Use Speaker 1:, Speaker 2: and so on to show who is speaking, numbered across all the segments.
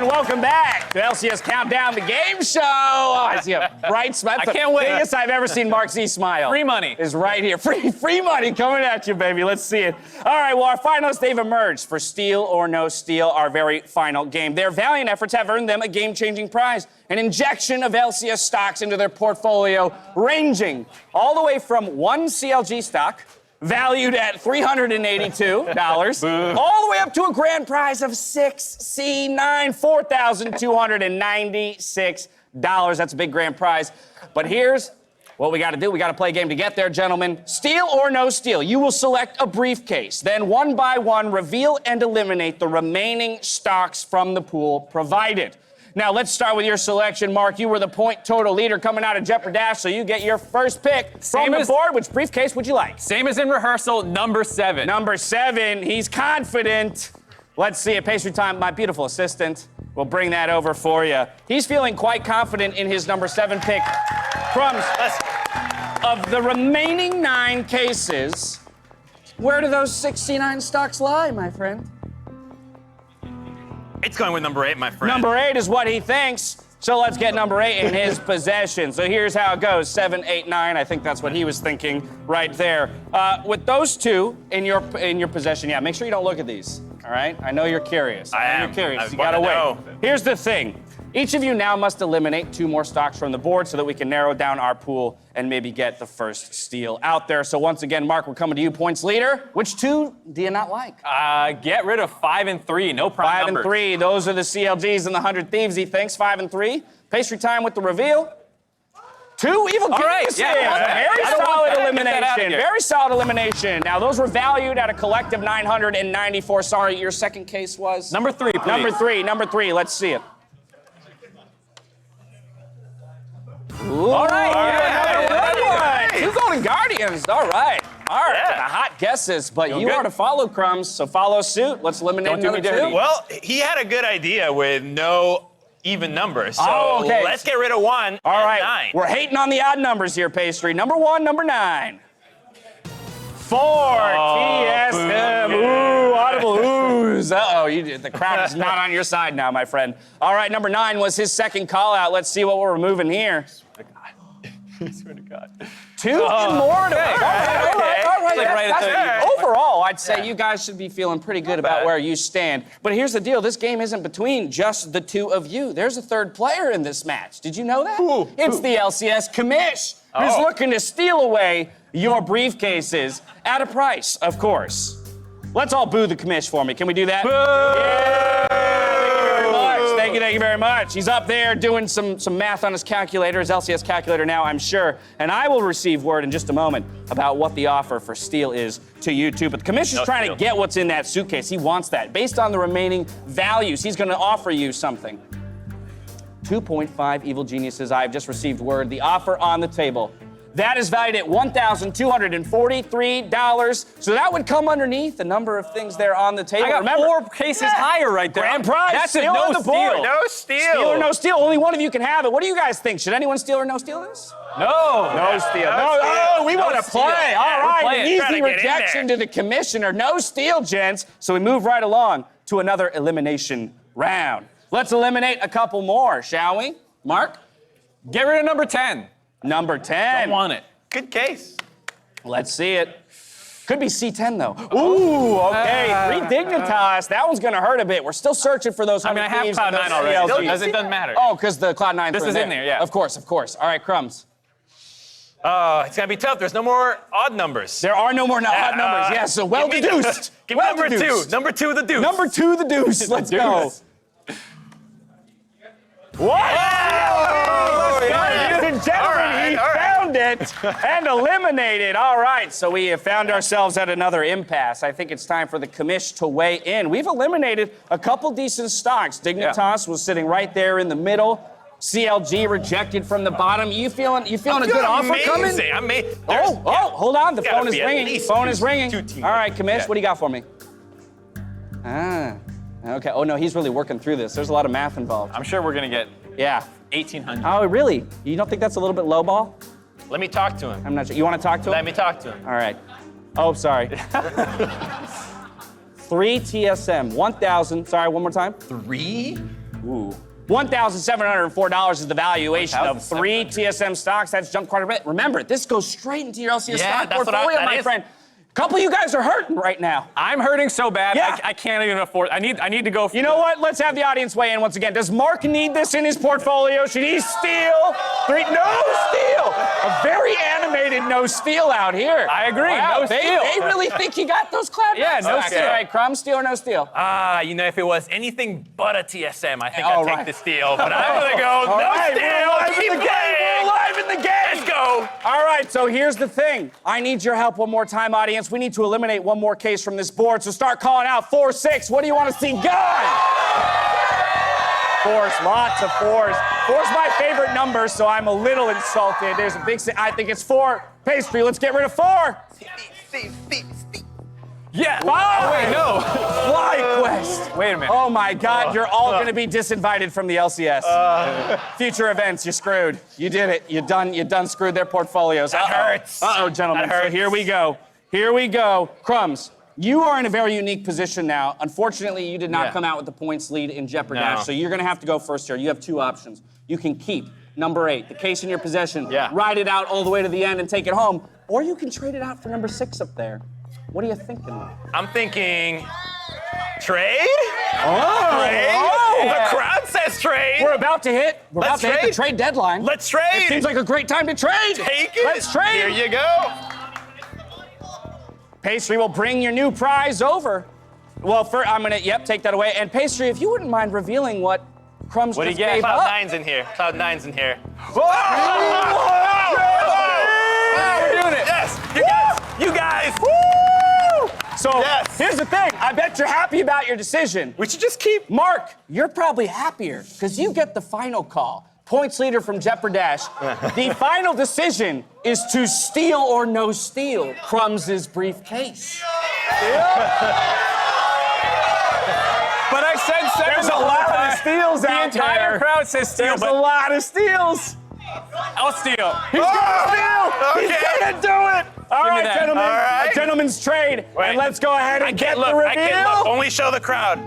Speaker 1: And welcome back to LCS Countdown, the game show. Oh, I see a bright smile.
Speaker 2: I can't wait.
Speaker 1: Biggest I've ever seen Mark Z smile.
Speaker 2: Free money.
Speaker 1: Is right here. Free money coming at you, baby. Let's see it. All right, well, our finalists, they've emerged for Steal or No Steal, our very final game. Their valiant efforts have earned them a game-changing prize, an injection of LCS stocks into their portfolio, ranging all the way from one CLG stock, valued at $382, all the way up to a grand prize of $4,296. That's a big grand prize. But here's what we got to do. We got to play a game to get there, gentlemen. Steal or no steal. You will select a briefcase. Then one by one, reveal and eliminate the remaining stocks from the pool provided. Now, let's start with your selection, Mark. You were the point total leader coming out of Jeopardash, so you get your first pick from the board. Which briefcase would you like?
Speaker 2: Same as in rehearsal, number 7.
Speaker 1: Number 7. He's confident. Let's see it. Pastry time, my beautiful assistant, will bring that over for you. He's feeling quite confident in his number 7 pick. Crumbs, of the remaining 9 cases, where do those 69 stocks lie, my friend?
Speaker 3: It's going with number 8, my friend.
Speaker 1: Number 8 is what he thinks. So let's get number 8 in his possession. So here's how it goes: 7, 8, 9. I think that's what he was thinking right there. With those 2 in your possession, yeah, make sure you don't look at these. All right? I know you're curious.
Speaker 3: I am.
Speaker 1: You're curious. You
Speaker 3: I
Speaker 1: gotta
Speaker 3: wanna
Speaker 1: wait.
Speaker 3: know.
Speaker 1: Here's the thing. Each of you now must eliminate 2 more stocks from the board so that we can narrow down our pool and maybe get the first steal out there. So once again, Mark, we're coming to you, points leader. Which 2 do you not like?
Speaker 2: Get rid of 5 and 3. No prime
Speaker 1: 5
Speaker 2: numbers.
Speaker 1: and 3. Those are the CLGs and the 100 Thieves, he thinks. 5 and 3. Pastry time with the reveal. 2 evil geniuses. Very solid elimination. Very solid elimination. Now, those were valued at a collective 994. Sorry, your second case was?
Speaker 2: Number 3, please.
Speaker 1: Number 3. Let's see it. Ooh,
Speaker 2: All right.
Speaker 1: Yeah, 2 Golden Guardians. All right.
Speaker 3: Yeah.
Speaker 1: The hot guesses, but you
Speaker 3: good.
Speaker 1: are to follow, Crumbs, so follow suit. Let's eliminate
Speaker 2: Don't do me
Speaker 1: another 2.
Speaker 2: dirty.
Speaker 3: Well, he had a good idea with no even numbers. So
Speaker 1: okay.
Speaker 3: let's get rid of 1
Speaker 1: All
Speaker 3: and
Speaker 1: right,
Speaker 3: 9.
Speaker 1: we're hating on the odd numbers here, Pastry. Number 1, number 9. 4, TSM. Ooh, audible oohs. Uh-oh, the crowd is not on your side now, my friend. All right, number 9 was his second call out. Let's see what we're removing here.
Speaker 3: I swear to God.
Speaker 1: 2 and more to
Speaker 3: Okay.
Speaker 1: All right.
Speaker 2: Like right at
Speaker 1: That's-
Speaker 3: the-
Speaker 1: overall, I'd say you guys should be feeling pretty good about
Speaker 3: bad.
Speaker 1: where you stand. But here's the deal. This game isn't between just the 2 of you. There's a third player in this match. Did you know that?
Speaker 3: Who?
Speaker 1: It's the LCS Commish, who's
Speaker 3: Oh.
Speaker 1: looking to steal away your briefcases at a price, of course. Let's all boo the Commish for me. Can we do that? Yeah! Thank you very much. He's up there doing some math on his calculator, his LCS calculator now, I'm sure. And I will receive word in just a moment about what the offer for steal is to you two. But the Commission's
Speaker 3: No
Speaker 1: trying
Speaker 3: steal.
Speaker 1: to get what's in that suitcase. He wants that. Based on the remaining values, he's going to offer you something. 2.5 evil geniuses. I've just received word. The offer on the table. That is valued at $1,243. So that would come underneath the number of things there on the table.
Speaker 2: I got
Speaker 1: Remember,
Speaker 2: 4 cases higher right there.
Speaker 1: grand prize.
Speaker 2: That's
Speaker 1: steal
Speaker 2: a no
Speaker 1: on the board.
Speaker 2: steal.
Speaker 3: No steal.
Speaker 1: Steal or no steal. Only one of you can have it. What do you guys think? Should anyone steal or no steal this?
Speaker 2: No.
Speaker 1: No steal.
Speaker 3: No steal.
Speaker 1: Oh, we want to
Speaker 2: steal.
Speaker 1: play.
Speaker 2: Yeah,
Speaker 1: All
Speaker 2: we're
Speaker 1: right.
Speaker 2: playing.
Speaker 1: An easy
Speaker 3: Trying to get in
Speaker 1: rejection
Speaker 3: there.
Speaker 1: to the commissioner. No steal, gents. So we move right along to another elimination round. Let's eliminate a couple more, shall we? Mark?
Speaker 2: Get rid of number 10.
Speaker 1: Number 10.
Speaker 2: Don't want it.
Speaker 3: Good case.
Speaker 1: Let's see it. Could be C10, though. Ooh, okay. 3 Dignitas. That one's going to hurt a bit. We're still searching for those
Speaker 2: I mean, I
Speaker 1: 100
Speaker 2: have
Speaker 1: thieves and
Speaker 2: Cloud9
Speaker 1: those
Speaker 2: already.
Speaker 1: CLGs.
Speaker 2: It doesn't matter.
Speaker 1: Oh, because the Cloud9
Speaker 2: This
Speaker 1: threw
Speaker 2: is in there, yeah.
Speaker 1: Of course. All right, Crumbs.
Speaker 3: It's going to be tough. There's no more odd numbers.
Speaker 1: There are no more odd numbers. Yes, so well
Speaker 3: give me
Speaker 1: deduced.
Speaker 3: Give me
Speaker 1: Well
Speaker 3: number
Speaker 1: deduced.
Speaker 3: 2. Number 2, the deuce.
Speaker 1: Number 2, the deuce. Let's go. What? Ladies and gentlemen, he found it and eliminated. All right, so we have found ourselves at another impasse. I think it's time for the commish to weigh in. We've eliminated a couple decent stocks. Dignitas was sitting right there in the middle. CLG rejected from the bottom. You feeling a good offer coming? Hold on. The
Speaker 3: gotta
Speaker 1: phone is
Speaker 3: be at
Speaker 1: ringing.
Speaker 3: least
Speaker 1: Phone is ringing.
Speaker 3: 2 teams.
Speaker 1: All right, commish,
Speaker 3: Yeah.
Speaker 1: what do you got for me? Okay. Oh, no, he's really working through this. There's a lot of math involved.
Speaker 2: I'm sure we're going to get
Speaker 1: Yeah.
Speaker 2: 1,800.
Speaker 1: Oh, really? You don't think that's a little bit lowball?
Speaker 3: Let me talk to him.
Speaker 1: I'm not sure. You want to talk to him?
Speaker 3: Let me talk to him.
Speaker 1: All right. Oh, sorry. 3 TSM, 1,000. Sorry, one more time.
Speaker 3: 3?
Speaker 1: Ooh. $1,704 is the valuation of 3 TSM stocks. That's jumped quite a bit. Remember, this goes straight into your LCS stock portfolio, my friend. A couple of you guys are hurting right now.
Speaker 2: I'm hurting so bad,
Speaker 1: Yeah.
Speaker 2: I can't even afford. I need to go.
Speaker 1: You know what? Let's have the audience weigh in once again. Does Mark need this in his portfolio? Should he steal? No steal. A very animated no steal out here.
Speaker 2: I agree.
Speaker 1: Wow,
Speaker 2: No steal.
Speaker 1: They really think you got those Cloud9
Speaker 2: Yeah, no
Speaker 1: stocks.
Speaker 2: steal.
Speaker 1: All right, Crumb, steal or no steal?
Speaker 3: You know, if it was anything but a TSM, I think
Speaker 1: All
Speaker 3: I'd
Speaker 1: right.
Speaker 3: take the steal. But I'm gonna go
Speaker 1: All
Speaker 3: no
Speaker 1: right,
Speaker 3: steal.
Speaker 1: we're alive
Speaker 3: Keep
Speaker 1: in the game.
Speaker 3: playing.
Speaker 1: We're alive in the game.
Speaker 3: Let's go.
Speaker 1: All right, so here's the thing. I need your help one more time, audience. We need to eliminate one more case from this board, so start calling out 4-6. What do you want to see gone? Fours, lots of fours. Four's my favorite number, so I'm a little insulted. There's a big, I think it's 4. Pastry, let's get rid of 4.
Speaker 2: Yeah.
Speaker 1: 5.
Speaker 2: Oh, wait, no.
Speaker 1: FLyQuest.
Speaker 2: Wait a minute.
Speaker 1: Oh my God, you're all gonna be disinvited from the LCS. Future events, you're screwed. You did it. You done screwed their portfolios.
Speaker 3: That hurts.
Speaker 1: Uh-oh, gentlemen.
Speaker 3: That
Speaker 1: So
Speaker 3: hurts.
Speaker 1: here we go. Here we go. Crumbs, you are in a very unique position now. Unfortunately, you did not
Speaker 3: Yeah.
Speaker 1: come out with the points lead in Jeopardy,
Speaker 3: No.
Speaker 1: so you're gonna have to go first here. You have 2 options. You can keep number 8, the case in your possession,
Speaker 3: Yeah.
Speaker 1: ride it out all the way to the end and take it home, or you can trade it out for number 6 up there. What are you thinking?
Speaker 3: I'm thinking trade.
Speaker 1: Oh,
Speaker 3: Trade. The crowd says trade.
Speaker 1: We're about to hit. We're about
Speaker 3: Let's
Speaker 1: to hit the
Speaker 3: trade.
Speaker 1: trade deadline.
Speaker 3: Let's trade.
Speaker 1: It seems like a great time to trade.
Speaker 3: Take it.
Speaker 1: Let's trade.
Speaker 3: Here you go.
Speaker 1: Pastry will bring your new prize over. Well, I'm gonna take that away. And Pastry, if you wouldn't mind revealing what Crumbs
Speaker 3: What do
Speaker 1: just
Speaker 3: you get?
Speaker 1: gave up.
Speaker 3: Cloud9's in here. Cloud9's in here.
Speaker 2: We're doing it.
Speaker 3: Yes. You guys.
Speaker 1: So
Speaker 3: Yes.
Speaker 1: here's the thing. I bet you're happy about your decision.
Speaker 3: We should just keep.
Speaker 1: Mark, you're probably happier because you get the final call. Points leader from Jeopardash. The final decision is to steal or no steal Crumbs' briefcase.
Speaker 2: But I said second.
Speaker 1: There's a lot of steals
Speaker 2: The
Speaker 1: out
Speaker 2: entire
Speaker 1: there.
Speaker 2: crowd says steal,
Speaker 1: There's a
Speaker 2: but
Speaker 1: lot of steals.
Speaker 2: I'll steal.
Speaker 1: He's gonna steal. He's
Speaker 3: Okay.
Speaker 1: gonna do it. All
Speaker 2: Give me
Speaker 1: right,
Speaker 2: that.
Speaker 1: gentlemen.
Speaker 3: All right.
Speaker 1: A gentleman's trade.
Speaker 3: Wait.
Speaker 1: And let's go ahead and get the reveal.
Speaker 3: I can't look. Only show the crowd.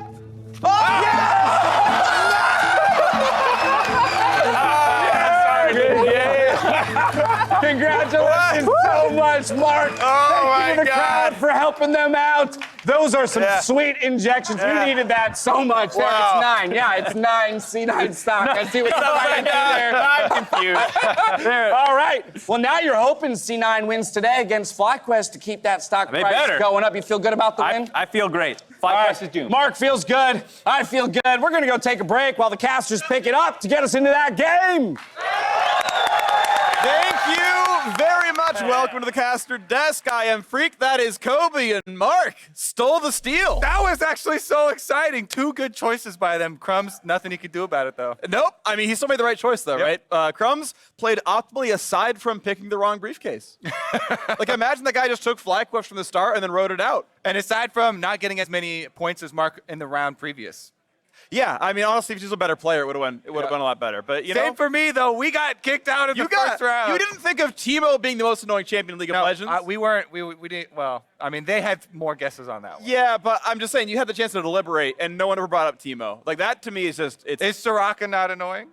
Speaker 1: Congratulations so much, Mark. Thank you to the crowd for helping them out. Those are some sweet injections.
Speaker 3: Yeah.
Speaker 1: You needed that so much. There,
Speaker 3: Wow.
Speaker 1: it's 9. Yeah, it's 9 C9 stock. I see what's trying to do there.
Speaker 3: I'm confused.
Speaker 1: All right. Well, now you're hoping C9 wins today against FLyQuest to keep that stock
Speaker 2: They
Speaker 1: price
Speaker 2: better.
Speaker 1: going up. You feel good about the win?
Speaker 2: I feel great.
Speaker 1: All right.
Speaker 2: FLyQuest is doomed.
Speaker 1: Mark feels good. I feel good. We're going to go take a break while the casters pick it up to get us into that game.
Speaker 4: Thank you very much. Welcome to the caster desk. I am Freak. That is Kobe, and Mark stole the steal.
Speaker 5: That was actually so exciting. 2 good choices by them. Crumbs, nothing he could do about it, though.
Speaker 4: Nope. I mean, he still made the right choice, though, right? Crumbs played optimally aside from picking the wrong briefcase. Like, imagine the guy just took FLyQuest from the start and then wrote it out.
Speaker 5: And aside from not getting as many points as Mark in the round previous.
Speaker 4: Yeah, I mean, honestly, if he was a better player, it would have went. It would have been a lot better. But you
Speaker 5: Same
Speaker 4: know,
Speaker 5: for me, though. We got kicked out of the first round.
Speaker 4: You didn't think of Teemo being the most annoying champion in League of Legends.
Speaker 5: we weren't. We didn't. Well, I mean, they had more guesses on that one.
Speaker 4: Yeah, but I'm just saying you had the chance to deliberate, and no one ever brought up Teemo. Like that to me is just it's.
Speaker 5: Is Soraka not annoying?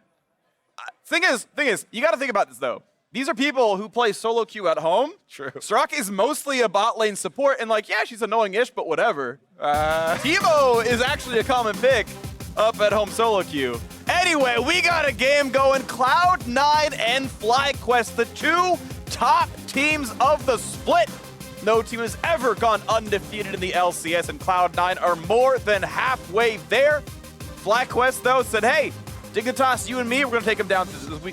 Speaker 4: Thing is, you got to think about this though. These are people who play solo queue at home.
Speaker 5: True.
Speaker 4: Soraka is mostly a bot lane support, and like, yeah, she's annoying-ish, but whatever. Teemo is actually a common pick up at home solo queue. Anyway, we got a game going. Cloud9 and FLyQuest, the 2 top teams of the split. No team has ever gone undefeated in the LCS, and Cloud9 are more than halfway there. FLyQuest, though, said, hey, Dignitas, you and me, we're going to take them down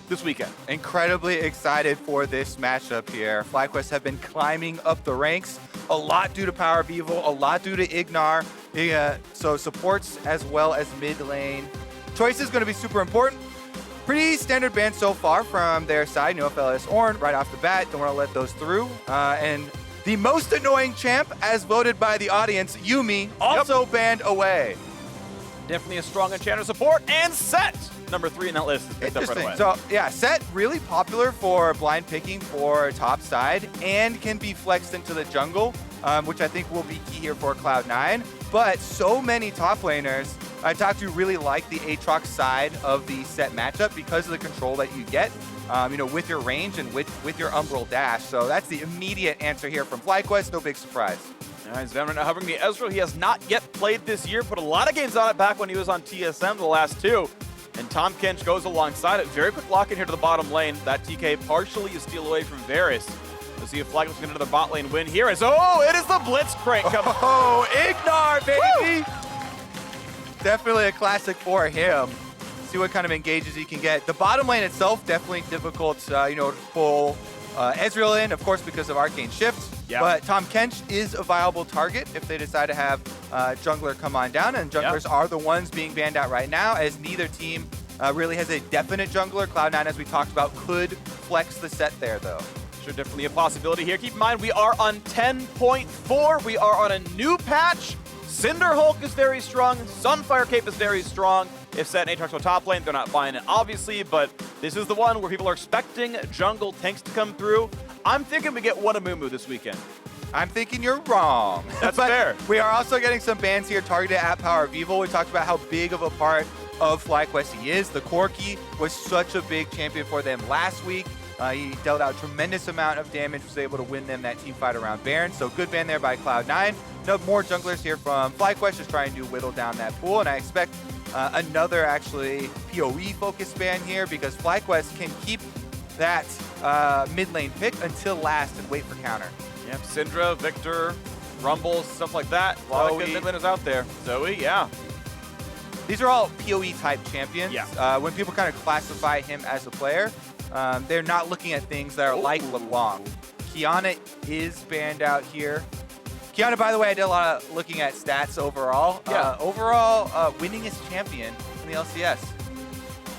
Speaker 4: this weekend.
Speaker 5: Incredibly excited for this matchup here. FlyQuest have been climbing up the ranks, a lot due to PowerOfEvil, a lot due to IgNar, so supports as well as mid lane. Choice is going to be super important. Pretty standard ban so far from their side. No FLS Ornn right off the bat. Don't want to let those through. And the most annoying champ, as voted by the audience, Yuumi, also banned away.
Speaker 4: Definitely a strong enchanter support, and Sett, number 3 in that list, is picked up right away.
Speaker 5: So yeah, Sett really popular for blind picking for top side and can be flexed into the jungle, which I think will be key here for Cloud9. But so many top laners I talked to really like the Aatrox side of the Sett matchup because of the control that you get, with your range and with your Umbral Dash. So that's the immediate answer here from FLyQuest. No big surprise.
Speaker 3: All right, Zven now hovering the Ezreal. He has not yet played this year, put a lot of games on it back when he was on TSM the last two. And Tahm Kench goes alongside it. Very quick lock in here to the bottom lane. That TK partially a steal away from Varus. Let's see if FLyQuest can get another bot lane win here. It is the Blitzcrank coming.
Speaker 5: Oh, IgNar, baby! Definitely a classic for him. See what kind of engages he can get. The bottom lane itself, definitely difficult, to pull Ezreal in, of course, because of Arcane Shift.
Speaker 3: Yeah.
Speaker 5: But Tahm Kench is a viable target if they decide to have jungler come on down. And junglers are the ones being banned out right now, as neither team really has a definite jungler. Cloud9, as we talked about, could flex the Sett there, though.
Speaker 3: Sure, definitely a possibility here. Keep in mind, we are on 10.4. We are on a new patch. Cinder Hulk is very strong. Sunfire Cape is very strong. If Sett and Aatrox on top lane, they're not buying it, obviously, but this is the one where people are expecting jungle tanks to come through. I'm thinking we get one Amumu this weekend.
Speaker 5: I'm thinking you're wrong.
Speaker 3: That's
Speaker 5: but
Speaker 3: fair.
Speaker 5: We are also getting some bans here targeted at PowerOfEvil. We talked about how big of a part of FLyQuest he is. The Corki was such a big champion for them last week. He dealt out a tremendous amount of damage, was able to win them that team fight around Baron. So good ban there by Cloud9. No more junglers here from FLyQuest, just trying to whittle down that pool. And I expect another actually PoE focused ban here, because FLyQuest can keep that mid lane pick until last and wait for counter.
Speaker 3: Yep, Syndra, Victor, Rumble, stuff like that. A lot of good mid laners out there. Zoe, yeah.
Speaker 5: These are all PoE type champions.
Speaker 3: Yeah.
Speaker 5: When people kind of classify him as a player, they're not looking at things that are like LeBlanc. Kiana is banned out here. Kiana, by the way, I did a lot of looking at stats overall.
Speaker 3: Yeah.
Speaker 5: Overall, winningest champion in the LCS.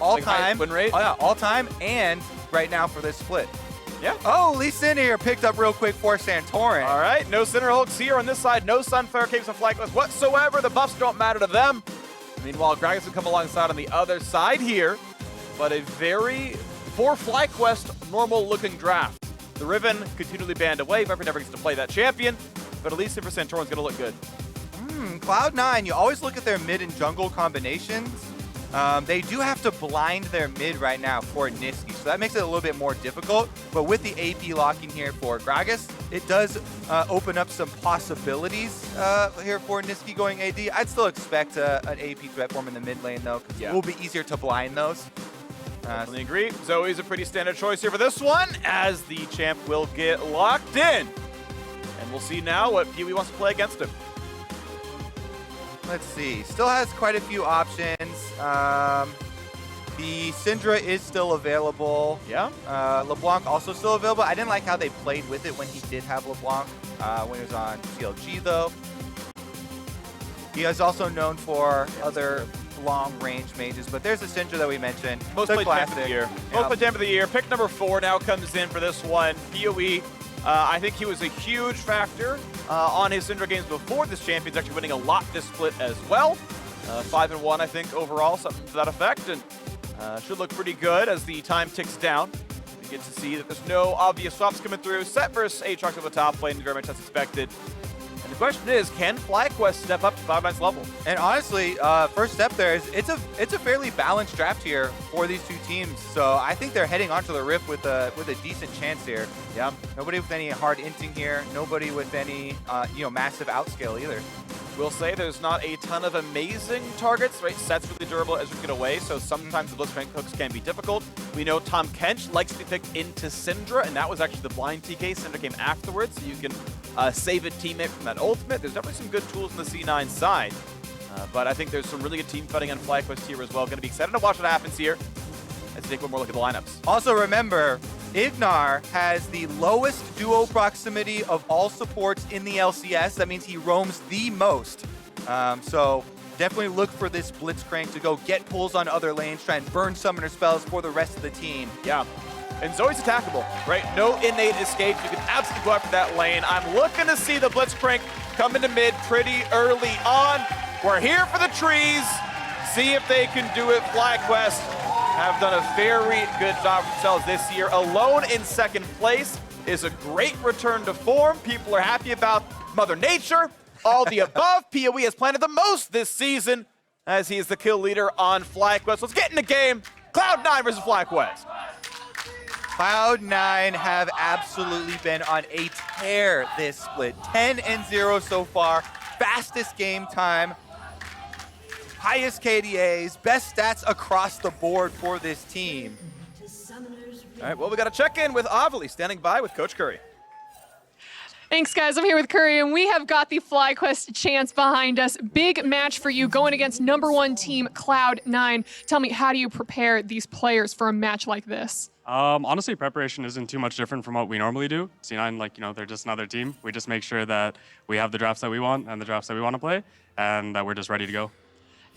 Speaker 5: All
Speaker 3: Like high
Speaker 5: time.
Speaker 3: win rate?
Speaker 5: Oh, yeah, all time and right now for this split.
Speaker 3: Yeah.
Speaker 5: Oh, Lee Sin here picked up real quick for Santorin.
Speaker 3: All right, no Cinder Hulks here on this side. No Sunfire Capes on FLyQuest whatsoever. The buffs don't matter to them. Meanwhile, Gragas will come alongside on the other side here. But a very, for FLyQuest, normal-looking draft. The Riven continually banned away. Viper never gets to play that champion. But at least for Santorin's going to look good.
Speaker 5: Cloud9, you always look at their mid and jungle combinations. They do have to blind their mid right now for Nisqy, so that makes it a little bit more difficult. But with the AP locking here for Gragas, it does open up some possibilities here for Nisqy going AD. I'd still expect an AP threat form in the mid lane, though, because it will be easier to blind those.
Speaker 3: Definitely agree. Zoe's a pretty standard choice here for this one, as the champ will get locked in. And we'll see now what PoE wants to play against him.
Speaker 5: Let's see. Still has quite a few options. The Syndra is still available.
Speaker 3: Yeah.
Speaker 5: LeBlanc also still available. I didn't like how they played with it when he did have LeBlanc, when he was on CLG, though. He is also known for other long-range mages, but there's the Syndra that we mentioned.
Speaker 3: Most
Speaker 5: the
Speaker 3: played champ of the year. Most played champ of the year. Pick number 4 now comes in for this one. PoE. I think he was a huge factor on his Syndra games before this champion's actually winning a lot this split as well. 5-1, I think, overall, something to that effect, and should look pretty good as the time ticks down. You get to see that there's no obvious swaps coming through. Sett versus Aatrox on the top lane, very much as expected. And the question is, can FLyQuest step up to Cloud9's level?
Speaker 5: And honestly, first step there is it's a fairly balanced draft here for these two teams. So I think they're heading onto the Rift with a decent chance here. Yeah. Nobody with any hard inting here. Nobody with any massive outscale either.
Speaker 3: We'll say there's not a ton of amazing targets, right? Sett's really durable as we get away, so sometimes the Blitzcrank hooks can be difficult. We know Tahm Kench likes to be picked into Syndra, and that was actually the blind TK. Syndra came afterwards, so you can save a teammate from that ultimate. There's definitely some good tools on the C9 side, but I think there's some really good team fighting on FLyQuest here as well. Going to be excited to watch what happens here. Let's take one more look at the lineups.
Speaker 5: Also remember, IgNar has the lowest duo proximity of all supports in the LCS. That means he roams the most. So definitely look for this Blitzcrank to go get pulls on other lanes, try and burn summoner spells for the rest of the team.
Speaker 3: Yeah. And Zoe's attackable, right? No innate escape. You can absolutely go after that lane. I'm looking to see the Blitzcrank come into mid pretty early on. We're here for the trees. See if they can do it. FLyQuest have done a very good job for themselves this year. Alone in second place is a great return to form. People are happy about Mother Nature. All the above. PoE has planted the most this season. as he is the kill leader on FLyQuest. Let's get in the game. Cloud9 versus FLyQuest.
Speaker 5: Cloud9 have absolutely been on a tear this split. 10-0 so far. Fastest game time. Highest KDAs. Best stats across the board for this team.
Speaker 3: All right, well, we got to check in with Avali, standing by with Coach Curry.
Speaker 6: Thanks, guys. I'm here with Curry, and we have got the FLyQuest chance behind us. Big match for you going against #1 team Cloud9. Tell me, how do you prepare these players for a match like this?
Speaker 7: Honestly, preparation isn't too much different from what we normally do. C9, they're just another team. We just make sure that we have the drafts that we want and the drafts that we want to play, and that we're just ready to go.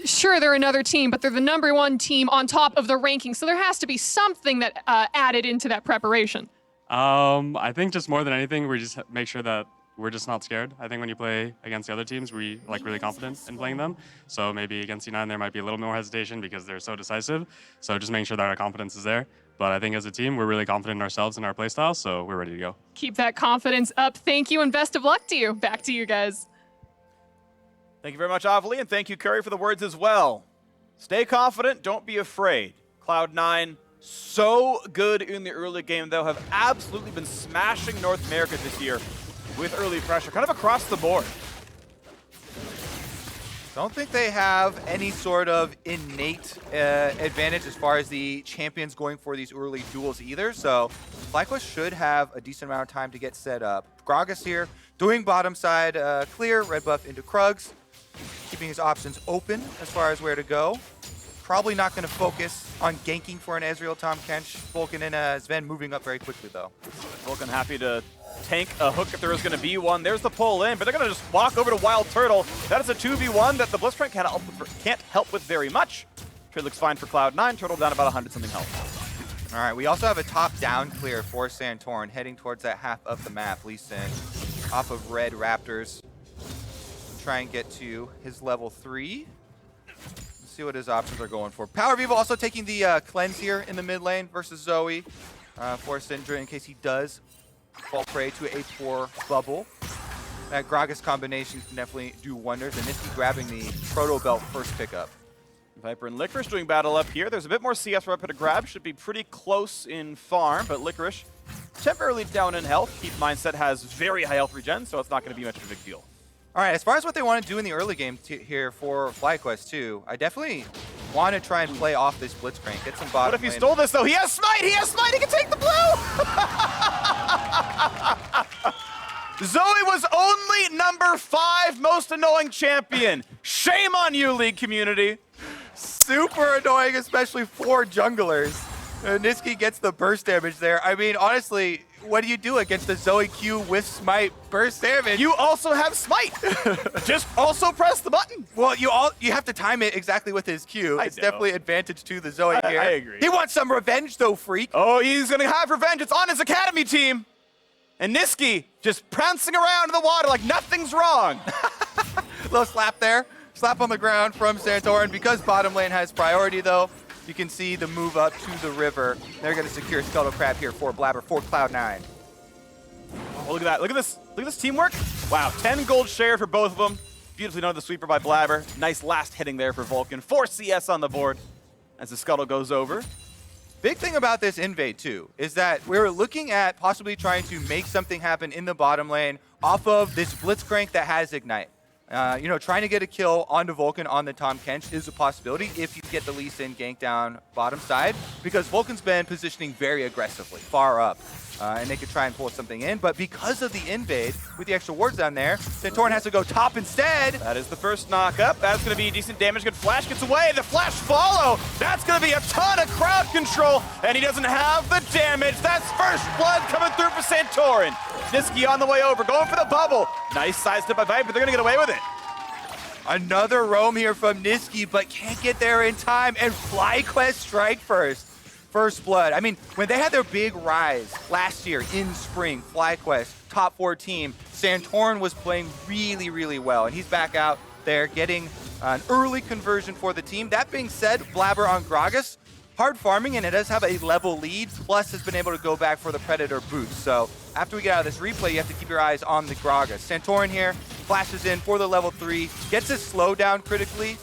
Speaker 6: Sure, they're another team, but they're the #1 team on top of the ranking, so there has to be something that added into that preparation.
Speaker 7: I think just more than anything, we just make sure that we're just not scared. I think when you play against the other teams, we really confident in playing them. So maybe against C9, there might be a little more hesitation because they're so decisive. So just making sure that our confidence is there. But I think as a team, we're really confident in ourselves and our playstyle, so we're ready to go.
Speaker 6: Keep that confidence up. Thank you, and best of luck to you. Back to you guys.
Speaker 3: Thank you very much, Avali, and thank you, Curry, for the words as well. Stay confident, don't be afraid. Cloud9, so good in the early game, though, have absolutely been smashing North America this year with early pressure, kind of across the board.
Speaker 5: Don't think they have any sort of innate advantage as far as the champions going for these early duels either. So FLyQuest should have a decent amount of time to get set up. Gragas here doing bottom side clear, red buff into Krugs, keeping his options open as far as where to go. Probably not going to focus on ganking for an Ezreal, Tahm, Kench. Vulcan and Zven moving up very quickly though.
Speaker 3: Vulcan happy to tank a hook if there is going to be one. There's the pull in, but they're going to just walk over to WildTurtle. That is a 2v1 that the Blitzcrank can't help with very much. Trade looks fine for Cloud9. Turtle down about 100-something health.
Speaker 5: All right, we also have a top-down clear for Santorin heading towards that half of the map. Lee Sin off of red Raptors. Try and get to his level 3. Let's see what his options are going for. PowerOfEvil also taking the cleanse here in the mid lane versus Zoe for Syndra in case he does fall prey to a poor bubble. That Gragas combination can definitely do wonders, and Nisqy grabbing the Proto Belt first pickup.
Speaker 3: Viper and Licorice doing battle up here. There's a bit more CS weapon to grab. Should be pretty close in farm, but Licorice temporarily down in health. Keep in mind, Sett has very high health regen, so it's not going to be much of a big deal.
Speaker 5: All right, as far as what they want to do in the early game here for FLyQuest too, I definitely want to try and play off this Blitzcrank, get some bottom
Speaker 3: What if he
Speaker 5: lane.
Speaker 3: stole this, though? He has Smite! He has Smite! He can take the blue! Zoe was only #5 most annoying champion. Shame on you, League community.
Speaker 5: Super annoying, especially for junglers. Nisqy gets the burst damage there. I mean, honestly, what do you do against the Zoe Q with Smite burst damage?
Speaker 3: You also have Smite. Just also press the button.
Speaker 5: Well, you have to time it exactly with his Q. It's
Speaker 3: know.
Speaker 5: definitely advantage to the Zoe here.
Speaker 3: I agree.
Speaker 5: He wants some revenge, though, freak.
Speaker 3: Oh, he's going to have revenge. It's on his academy team. And Nisqy just prancing around in the water like nothing's wrong.
Speaker 5: Little slap there. Slap on the ground from Santorin. Because bottom lane has priority, though, you can see the move up to the river. They're going to secure Scuttle Crab here for Blaber for Cloud9.
Speaker 3: Oh, look at that. Look at this. Look at this teamwork. Wow, 10 gold share for both of them. Beautifully done with the sweeper by Blaber. Nice last hitting there for Vulcan. 4 CS on the board as the Scuttle goes over.
Speaker 5: Big thing about this invade, too, is that we're looking at possibly trying to make something happen in the bottom lane off of this Blitzcrank that has Ignite. Trying to get a kill onto Vulcan on the Tahm Kench is a possibility if you get the Lee Sin gank down bottom side, because Vulcan's been positioning very aggressively, far up, and they could try and pull something in. But because of the invade, with the extra wards down there, Santorin has to go top instead.
Speaker 3: That is the first knock up. That's going to be decent damage. Good flash gets away. The flash follow. That's going to be a ton of crowd control, and he doesn't have the damage. That's first blood coming through for Santorin. Nisqy on the way over, going for the bubble. Nice sized up by Viper. They're going to get away with it.
Speaker 5: Another roam here from Nisqy, but can't get there in time, and FLyQuest strike first. First blood. I mean, when they had their big rise last year in spring, FLyQuest, top 4 team, Santorin was playing really, really well, and he's back out there getting an early conversion for the team. That being said, Blaber on Gragas, hard farming, and it does have a level lead, plus has been able to go back for the Predator boost. So after we get out of this replay, you have to keep your eyes on the Gragas. Santorin here, flashes in for the level 3, gets his slowdown critically,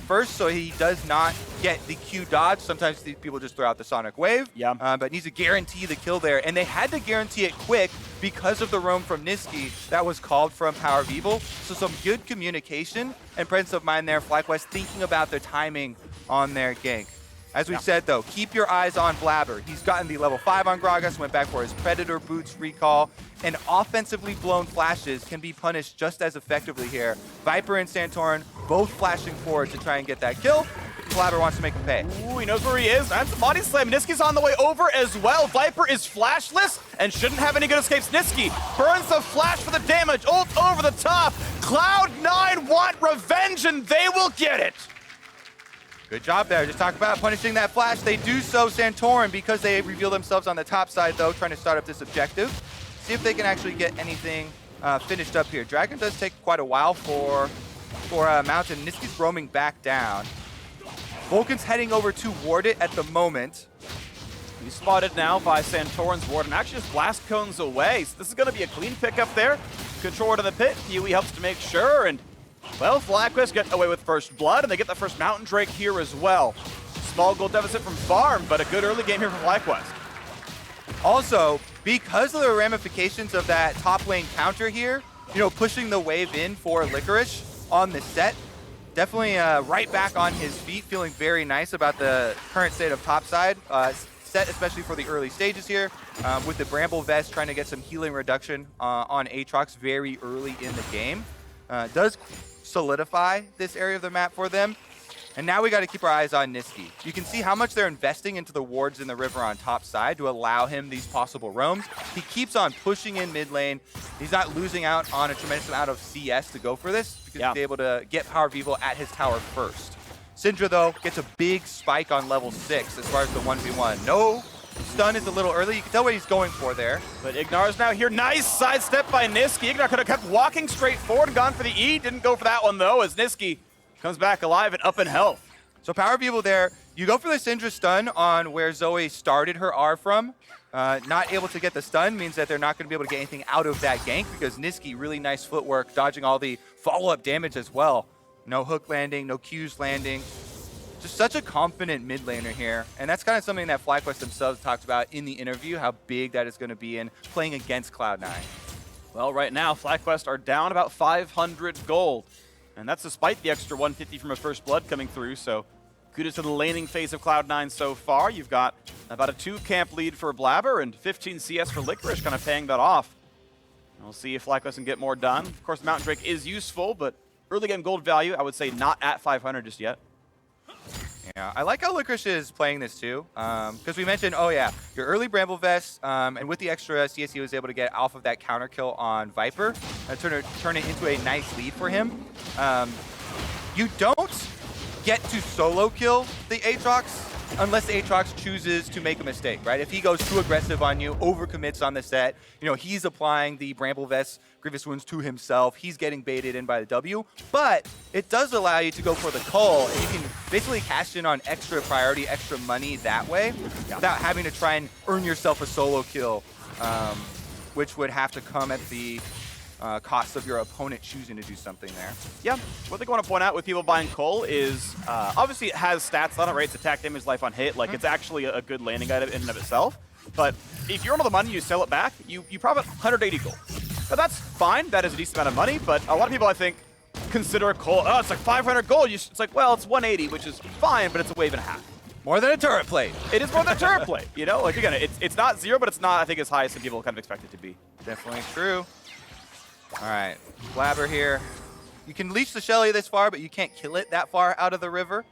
Speaker 5: first, so he does not get the Q dodge. Sometimes these people just throw out the Sonic Wave, but needs to guarantee the kill there. And they had to guarantee it quick because of the roam from Nisqy that was called from PowerOfEvil. So some good communication and presence of mind there. FLyQuest thinking about the timing on their gank. As we said, though, keep your eyes on Blaber. He's gotten the level 5 on Gragas, went back for his Predator Boots recall, and offensively blown flashes can be punished just as effectively here. Viper and Santorin both flashing forward to try and get that kill. Blaber wants to make him pay.
Speaker 3: Ooh, he knows where he is. That's a body slam. Nisqy's on the way over as well. Viper is flashless and shouldn't have any good escapes. Nisqy burns the flash for the damage. Ult over the top. Cloud9 want revenge, and they will get it.
Speaker 5: Good job there. Just talk about punishing that flash. They do so. Santorin, because they reveal themselves on the top side, though, trying to start up this objective. See if they can actually get anything finished up here. Dragon does take quite a while for Mountain. Nisqy's roaming back down. Vulcan's heading over to ward it at the moment.
Speaker 3: He's spotted now by Santorin's ward and actually just blast cones away. So this is going to be a clean pick up there. Control to the pit. PoE helps to make sure, and well, FLyQuest get away with first blood, and they get the first Mountain Drake here as well. Small gold deficit from Farm, but a good early game here from FLyQuest.
Speaker 5: Also, because of the ramifications of that top lane counter here, you know, pushing the wave in for Licorice on the Sett, definitely right back on his feet, feeling very nice about the current state of topside. Sett, especially for the early stages here, with the Bramble Vest trying to get some healing reduction on Aatrox very early in the game. Does solidify this area of the map for them. And now we got to keep our eyes on Nisqy. You can see how much they're investing into the wards in the river on top side to allow him these possible roams. He keeps on pushing in mid lane. He's not losing out on a tremendous amount of CS to go for this because he's able to get PowerOfEvil at his tower first. Syndra, though, gets a big spike on level 6 as far as the 1v1. No stun is a little early. You can tell what he's going for there.
Speaker 3: But IgNar is now here. Nice sidestep by Nisqy. IgNar could have kept walking straight forward and gone for the E. Didn't go for that one, though, as Nisqy comes back alive and up in health.
Speaker 5: So PowerOfEvil there. You go for the Syndra stun on where Zoe started her R from. Not able to get the stun means that they're not going to be able to get anything out of that gank because Nisqy, really nice footwork, dodging all the follow-up damage as well. No hook landing, no Qs landing. Just such a confident mid laner here. And that's kind of something that FLyQuest themselves talked about in the interview, how big that is going to be in playing against Cloud9.
Speaker 3: Well, right now, FLyQuest are down about 500 gold. And that's despite the extra 150 from a first blood coming through. So kudos to the laning phase of Cloud9 so far. You've got about a 2-camp lead for Blaber and 15 CS for Licorice, kind of paying that off. And we'll see if FLyQuest can get more done. Of course, Mountain Drake is useful, but early game gold value, I would say not at 500 just yet.
Speaker 5: Yeah, I like how Licorice is playing this too, because we mentioned, oh yeah, your early Bramble Vest, and with the extra CS he was able to get off of that counter kill on Viper, turn it into a nice lead for him. You don't get to solo kill the Aatrox unless the Aatrox chooses to make a mistake, right? If he goes too aggressive on you, overcommits on the Sett, you know, he's applying the Bramble Vest Grievous Wounds to himself, he's getting baited in by the W, but it does allow you to go for the cull, and you can basically cash in on extra priority, extra money that way, without having to try and earn yourself a solo kill, which would have to come at the cost of your opponent choosing to do something there.
Speaker 3: Yeah, what they want to point out with people buying Cole is, obviously it has stats on it, right? It's attack damage, life on hit, like it's actually a good landing item in and of itself. But if you're on all the money, you sell it back, you profit 180 gold. Now that's fine, that is a decent amount of money, but a lot of people, I think, consider a Cole, oh, it's like 500 gold. It's like, well, it's 180, which is fine, but it's a wave and a half.
Speaker 5: More than a turret plate.
Speaker 3: It is more than a turret plate, you know? Like, again, it's not zero, but it's not, I think, as high as some people kind of expect it to be.
Speaker 5: Definitely true. All right, Blaber here. You can leash the Shelly this far, but you can't kill it that far out of the river.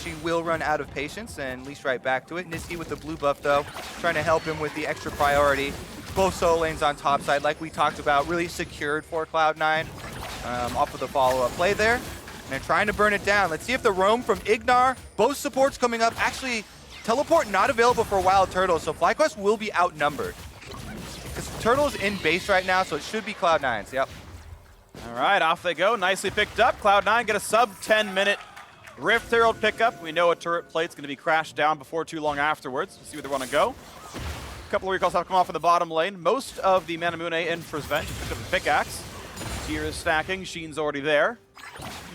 Speaker 5: She will run out of patience and leash right back to it. Nisqy with the blue buff, though, trying to help him with the extra priority. Both solo lanes on top side, like we talked about, really secured for Cloud9 off of the follow-up play there. And they're trying to burn it down. Let's see if the roam from IgNar, both supports coming up. Actually, teleport not available for WildTurtle, so FLyQuest will be outnumbered. Because Turtle's in base right now, so it should be Cloud9's. Yep.
Speaker 3: All right, off they go. Nicely picked up. Cloud9 get a sub 10-minute Rift Herald pickup. We know a turret plate's going to be crashed down before too long afterwards. Let's see where they want to go. A couple of recalls have come off in the bottom lane. Most of the Manamune in for Zven. Just picked up the pickaxe. Tier is stacking. Sheen's already there.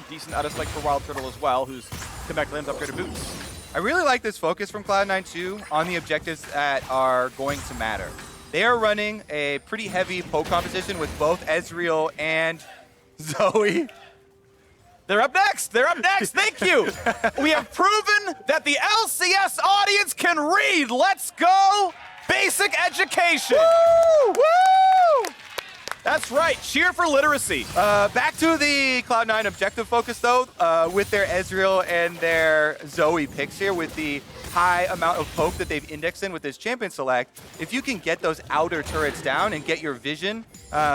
Speaker 3: decent out of spike for WildTurtle as well, who's come back to land upgraded boots.
Speaker 5: I really like this focus from Cloud9 too on the objectives that are going to matter. They are running a pretty heavy poke competition with both Ezreal and Zoe.
Speaker 3: They're up next. They're up next. Thank you. We have proven that the LCS audience can read. Let's go. Basic education.
Speaker 5: Woo! Woo!
Speaker 3: That's right. Cheer for literacy.
Speaker 5: Back to the Cloud9 objective focus though, with their Ezreal and their Zoe picks here with the high amount of poke that they've indexed in with this champion select. If you can get those outer turrets down and get your vision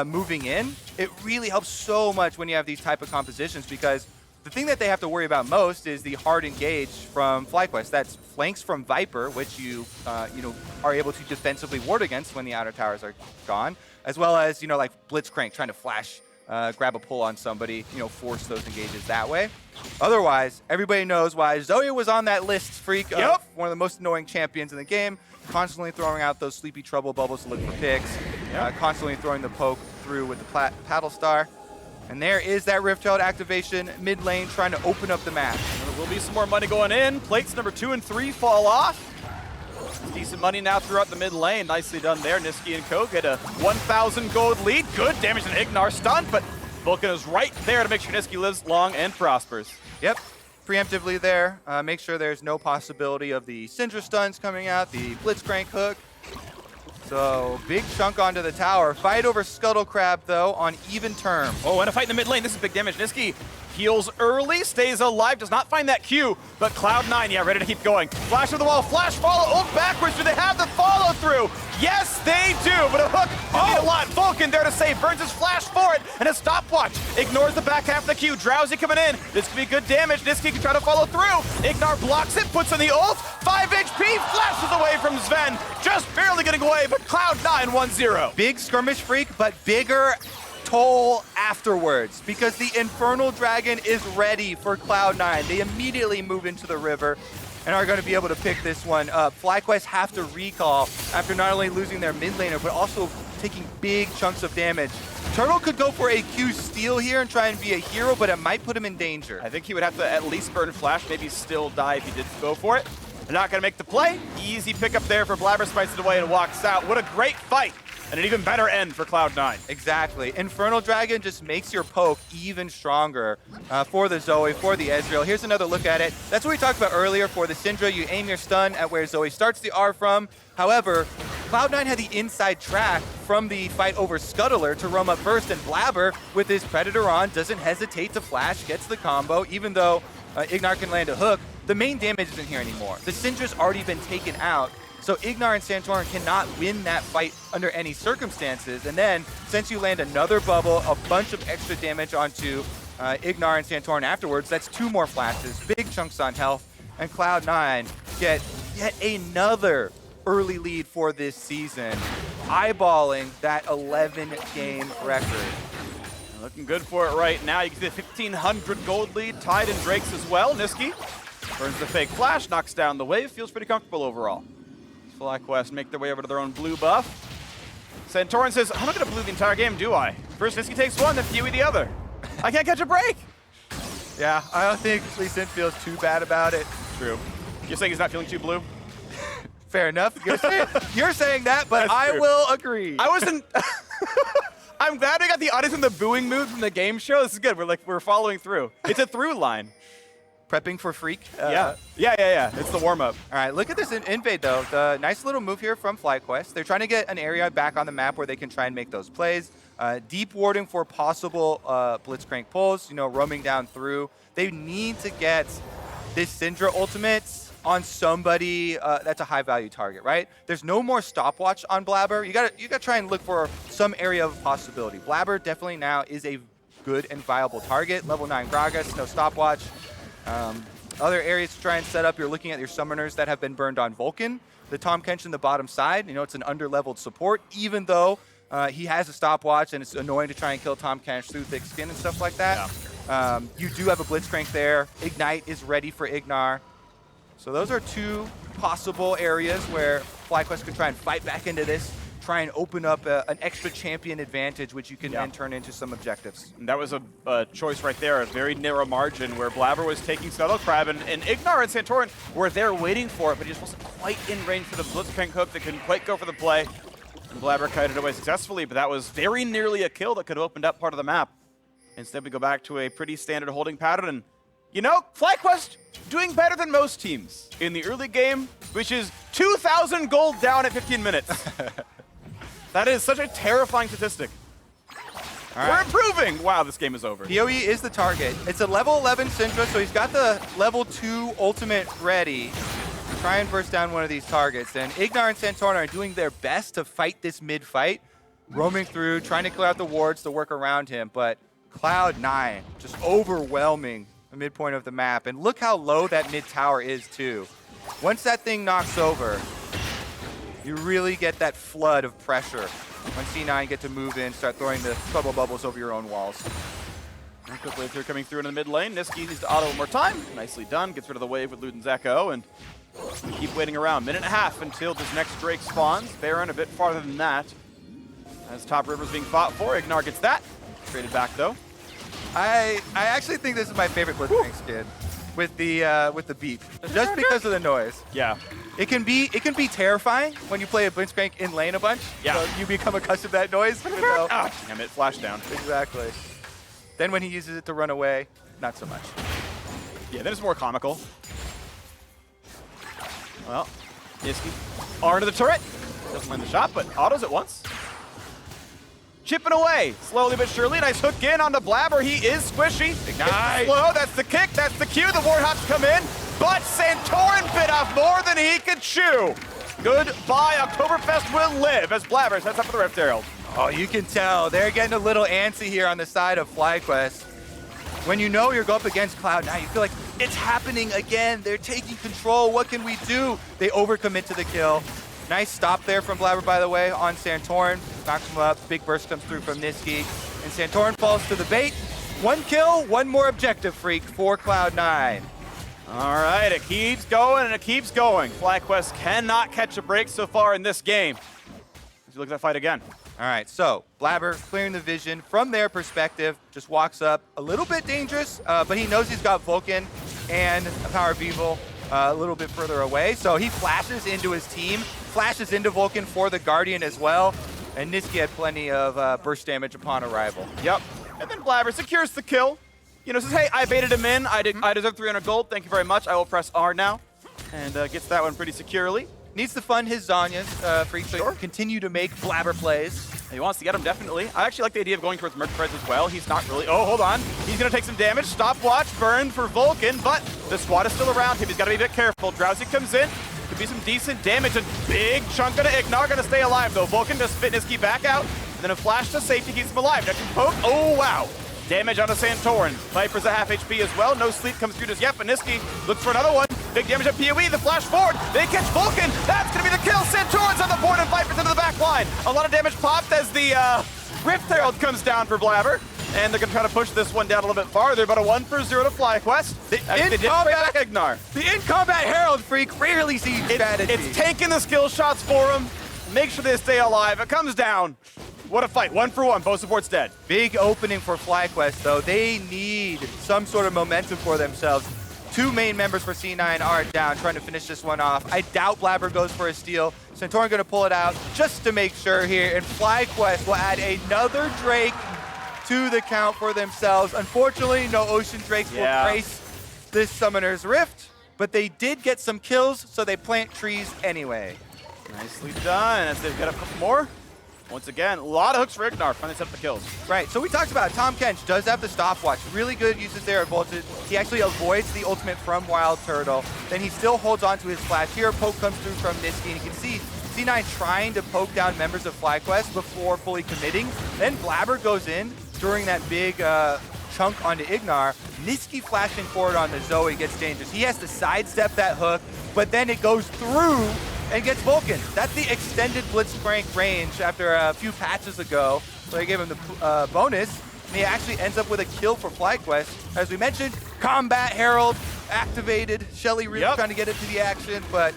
Speaker 5: moving in, it really helps so much when you have these type of compositions, because the thing that they have to worry about most is the hard engage from FLyQuest. That's flanks from Viper, which you are able to defensively ward against when the outer towers are gone, as well as like Blitzcrank trying to flash, grab a pull on somebody, force those engages that way. Otherwise, everybody knows why Zoe was on that list, freak, of one of the most annoying champions in the game, constantly throwing out those sleepy trouble bubbles to look for picks, constantly throwing the poke through with the paddle star. And there is that Rift Herald activation mid lane trying to open up the map.
Speaker 3: There will be some more money going in. Plates number 2 and 3 fall off. Decent money now throughout the mid lane. Nicely done there. Nisqy and Co get a 1,000 gold lead. Good damage to IgNar stun, but Vulcan is right there to make sure Nisqy lives long and prospers.
Speaker 5: Yep, preemptively there. Make sure there's no possibility of the Syndra stuns coming out, the Blitzcrank hook. So, big chunk onto the tower. Fight over Scuttle Crab, though, on even terms.
Speaker 3: Oh, and a fight in the mid lane. This is big damage. Nisqy heals early, stays alive, does not find that Q, but Cloud9, ready to keep going. Flash of the wall, flash, follow, ult backwards. Do they have the follow through? Yes, they do, but a hook need a lot. Vulcan there to save, burns his flash for it, and a stopwatch. Ignores the back half of the Q, Drowsy coming in. This could be good damage. Nisqy can try to follow through. IgNar blocks it, puts in the ult. 5 HP, flashes away from Zven. Just barely getting away, but Cloud9 1-0.
Speaker 5: Big skirmish freak, but bigger toll afterwards, because the Infernal Dragon is ready for Cloud9. They immediately move into the river and are going to be able to pick this one up. FlyQuest have to recall after not only losing their mid laner, but also taking big chunks of damage. Turtle could go for a Q steal here and try and be a hero, but it might put him in danger.
Speaker 3: I think he would have to at least burn flash, maybe still die if he did go for it. They're not going to make the play. Easy pickup there for Blaber, spices it away and walks out. What a great fight. And an even better end for Cloud9.
Speaker 5: Exactly. Infernal Dragon just makes your poke even stronger for the Zoe, for the Ezreal. Here's another look at it. That's what we talked about earlier for the Syndra. You aim your stun at where Zoe starts the R from. However, Cloud9 had the inside track from the fight over Scuttler to roam up first, and Blaber, with his Predator on, doesn't hesitate to flash, gets the combo, even though IgNar can land a hook. The main damage isn't here anymore. The Syndra's already been taken out. So IgNar and Santorin cannot win that fight under any circumstances. And then, since you land another bubble, a bunch of extra damage onto IgNar and Santorin afterwards, that's 2 more flashes, big chunks on health, and Cloud9 get yet another early lead for this season, eyeballing that 11-game record.
Speaker 3: Looking good for it right now. You can see the 1,500 gold lead tied in Drake's as well. Nisqy burns the fake flash, knocks down the wave, feels pretty comfortable overall. FlyQuest make their way over to their own blue buff. Santorin says, I'm not going to blue the entire game, do I? First Nisqy takes one, then Fuey the other. I can't catch a break.
Speaker 5: Yeah, I don't think Lee Sin feels too bad about it.
Speaker 3: True. You're saying he's not feeling too blue?
Speaker 5: Fair enough. You're saying that, but
Speaker 3: That's
Speaker 5: I
Speaker 3: true.
Speaker 5: will agree.
Speaker 3: I wasn't... I'm glad we got the audience in the booing mood from the game show. This is good. We're following through. It's a through line.
Speaker 5: Prepping for Freak.
Speaker 3: Yeah. It's the warm-up.
Speaker 5: All right, look at this invade, though. The nice little move here from FlyQuest. They're trying to get an area back on the map where they can try and make those plays. Deep warding for possible Blitzcrank pulls, roaming down through. They need to get this Syndra ultimate on somebody that's a high-value target, right? There's no more stopwatch on Blaber. You gotta try and look for some area of possibility. Blaber definitely now is a good and viable target. Level 9 Gragas, no stopwatch. Other areas to try and set up, you're looking at your summoners that have been burned on Vulcan. The Tahm Kench in the bottom side, it's an under-leveled support, even though he has a stopwatch and it's annoying to try and kill Tahm Kench through thick skin and stuff like that. Yeah. You do have a Blitzcrank there. Ignite is ready for IgNar. So those are 2 possible areas where FlyQuest could try and fight back into this try and open up an extra champion advantage, which you can then turn into some objectives.
Speaker 3: And that was a choice right there, a very narrow margin where Blaber was taking Scuttle Crab, and IgNar and Santorin were there waiting for it, but he just wasn't quite in range for the Blitzcrank hook. They couldn't quite go for the play. And Blaber kited away successfully, but that was very nearly a kill that could have opened up part of the map. Instead, we go back to a pretty standard holding pattern. And, you know, FlyQuest doing better than most teams in the early game, which is 2,000 gold down at 15 minutes. That is such a terrifying statistic.
Speaker 5: All right.
Speaker 3: We're improving. Wow, this game is over.
Speaker 5: PoE is the target. It's a level 11 Syndra, so he's got the level 2 ultimate ready. Try and burst down one of these targets. And IgNar and Santorin are doing their best to fight this mid-fight, roaming through, trying to clear out the wards to work around him. But Cloud9 just overwhelming the midpoint of the map. And look how low that mid tower is, too. Once that thing knocks over, you really get that flood of pressure when C9 get to move in, start throwing the trouble bubbles over your own walls.
Speaker 3: And quick wave here coming through in the mid lane. Nisqy needs to auto one more time. Nicely done. Gets rid of the wave with Luden's Echo, and we keep waiting around. Minute and a half until this next Drake spawns. Baron a bit farther than that. As top river's being fought for, IgNar gets that. Traded back though.
Speaker 5: I actually think this is my favorite Blitzcrank skin with the beep, just because of the noise.
Speaker 3: Yeah.
Speaker 5: It can be terrifying when you play a Blitzcrank in lane a bunch.
Speaker 3: Yeah.
Speaker 5: So you become accustomed to that noise. Even though,
Speaker 3: Damn it, flash down.
Speaker 5: exactly. Then when he uses it to run away, not so much.
Speaker 3: Yeah, then it's more comical. Well, Nisqy R into the turret. Doesn't land the shot, but autos it once. Chipping away, slowly but surely. Nice hook in on the Blaber. He is squishy. Nice. Slow, that's the kick, that's the cue. The Warhops come in, but Santorin bit off more than he could chew. Goodbye, Oktoberfest will live as Blaber sets up for the Rift Herald.
Speaker 5: Oh, you can tell. They're getting a little antsy here on the side of FlyQuest. When you know you're going up against Cloud9, you feel like it's happening again. They're taking control. What can we do? They overcommit to the kill. Nice stop there from Blaber, by the way, on Santorin. Knocks him up. Big burst comes through from Nisqy. And Santorin falls to the bait. One kill, one more objective, Freak, for Cloud9.
Speaker 3: All right, it keeps going and it keeps going. FlyQuest cannot catch a break so far in this game. As you look at that fight again.
Speaker 5: All right, so Blaber clearing the vision from their perspective, just walks up a little bit dangerous, but he knows he's got Vulcan and a PowerOfEvil a little bit further away. So he flashes into his team, flashes into Vulcan for the Guardian as well, and Nisqy had plenty of burst damage upon arrival.
Speaker 3: Yep. And then Blaber secures the kill. You know, says, hey, I baited him in. I deserve 300 gold. Thank you very much. I will press R now. And gets that one pretty securely.
Speaker 5: Needs to fund his Zhonya's, Freak, so continue to make Blaber plays.
Speaker 3: He wants to get him, definitely. I actually like the idea of going towards Merc Prez as well. He's not really... Oh, hold on. He's going to take some damage. Stopwatch, burn for Vulcan, but the squad is still around him. He's got to be a bit careful. Drowsy comes in. Could be some decent damage. A big chunk of IgNar going to stay alive, though. Vulcan does fit Nisqy back out. And then a flash to safety keeps him alive. Next poke. Oh, wow. Damage onto Santorin. Viper's at half HP as well. No sleep comes through just yet, but Nisqy looks for another one. Big damage at PoE. The flash forward. They catch Vulcan. That's going to be the kill. Santorin's on the board and Viper's into the back line. A lot of damage popped as the Rift Herald comes down for Blaber. And they're going to try to push this one down a little bit farther, but a 1-for-0 to FlyQuest. They did bring back IgNar.
Speaker 5: The in-combat Herald, Freak, rarely sees strategy.
Speaker 3: It's tanking the skill shots for him. Make sure they stay alive. It comes down. What a fight. 1-for-1. Both supports dead.
Speaker 5: Big opening for FlyQuest, though. They need some sort of momentum for themselves. Two main members for C9 are down, trying to finish this one off. I doubt Blaber goes for a steal. Santorin going to pull it out just to make sure here, and FlyQuest will add another Drake to the count for themselves. Unfortunately, no Ocean Drakes will grace this Summoner's Rift, but they did get some kills, so they plant trees anyway.
Speaker 3: Nicely done. As they've got a couple more. Once again, a lot of hooks for IgNar. Finally set up the kills.
Speaker 5: Right, so we talked about it. Tahm Kench does have the stopwatch. Really good uses there at Voltage. He actually avoids the ultimate from WildTurtle. Then he still holds on to his flash. Here, a poke comes through from Nisqy, and you can see C9 trying to poke down members of FlyQuest before fully committing. Then Blaber goes in during that big chunk onto IgNar. Nisqy flashing forward on the Zoe gets dangerous. He has to sidestep that hook, but then it goes through and gets Vulcan. That's the extended Blitzcrank range after a few patches ago. So they gave him the bonus, and he actually ends up with a kill for FlyQuest. As we mentioned, Combat Herald activated. Shelly really trying to get into the action, but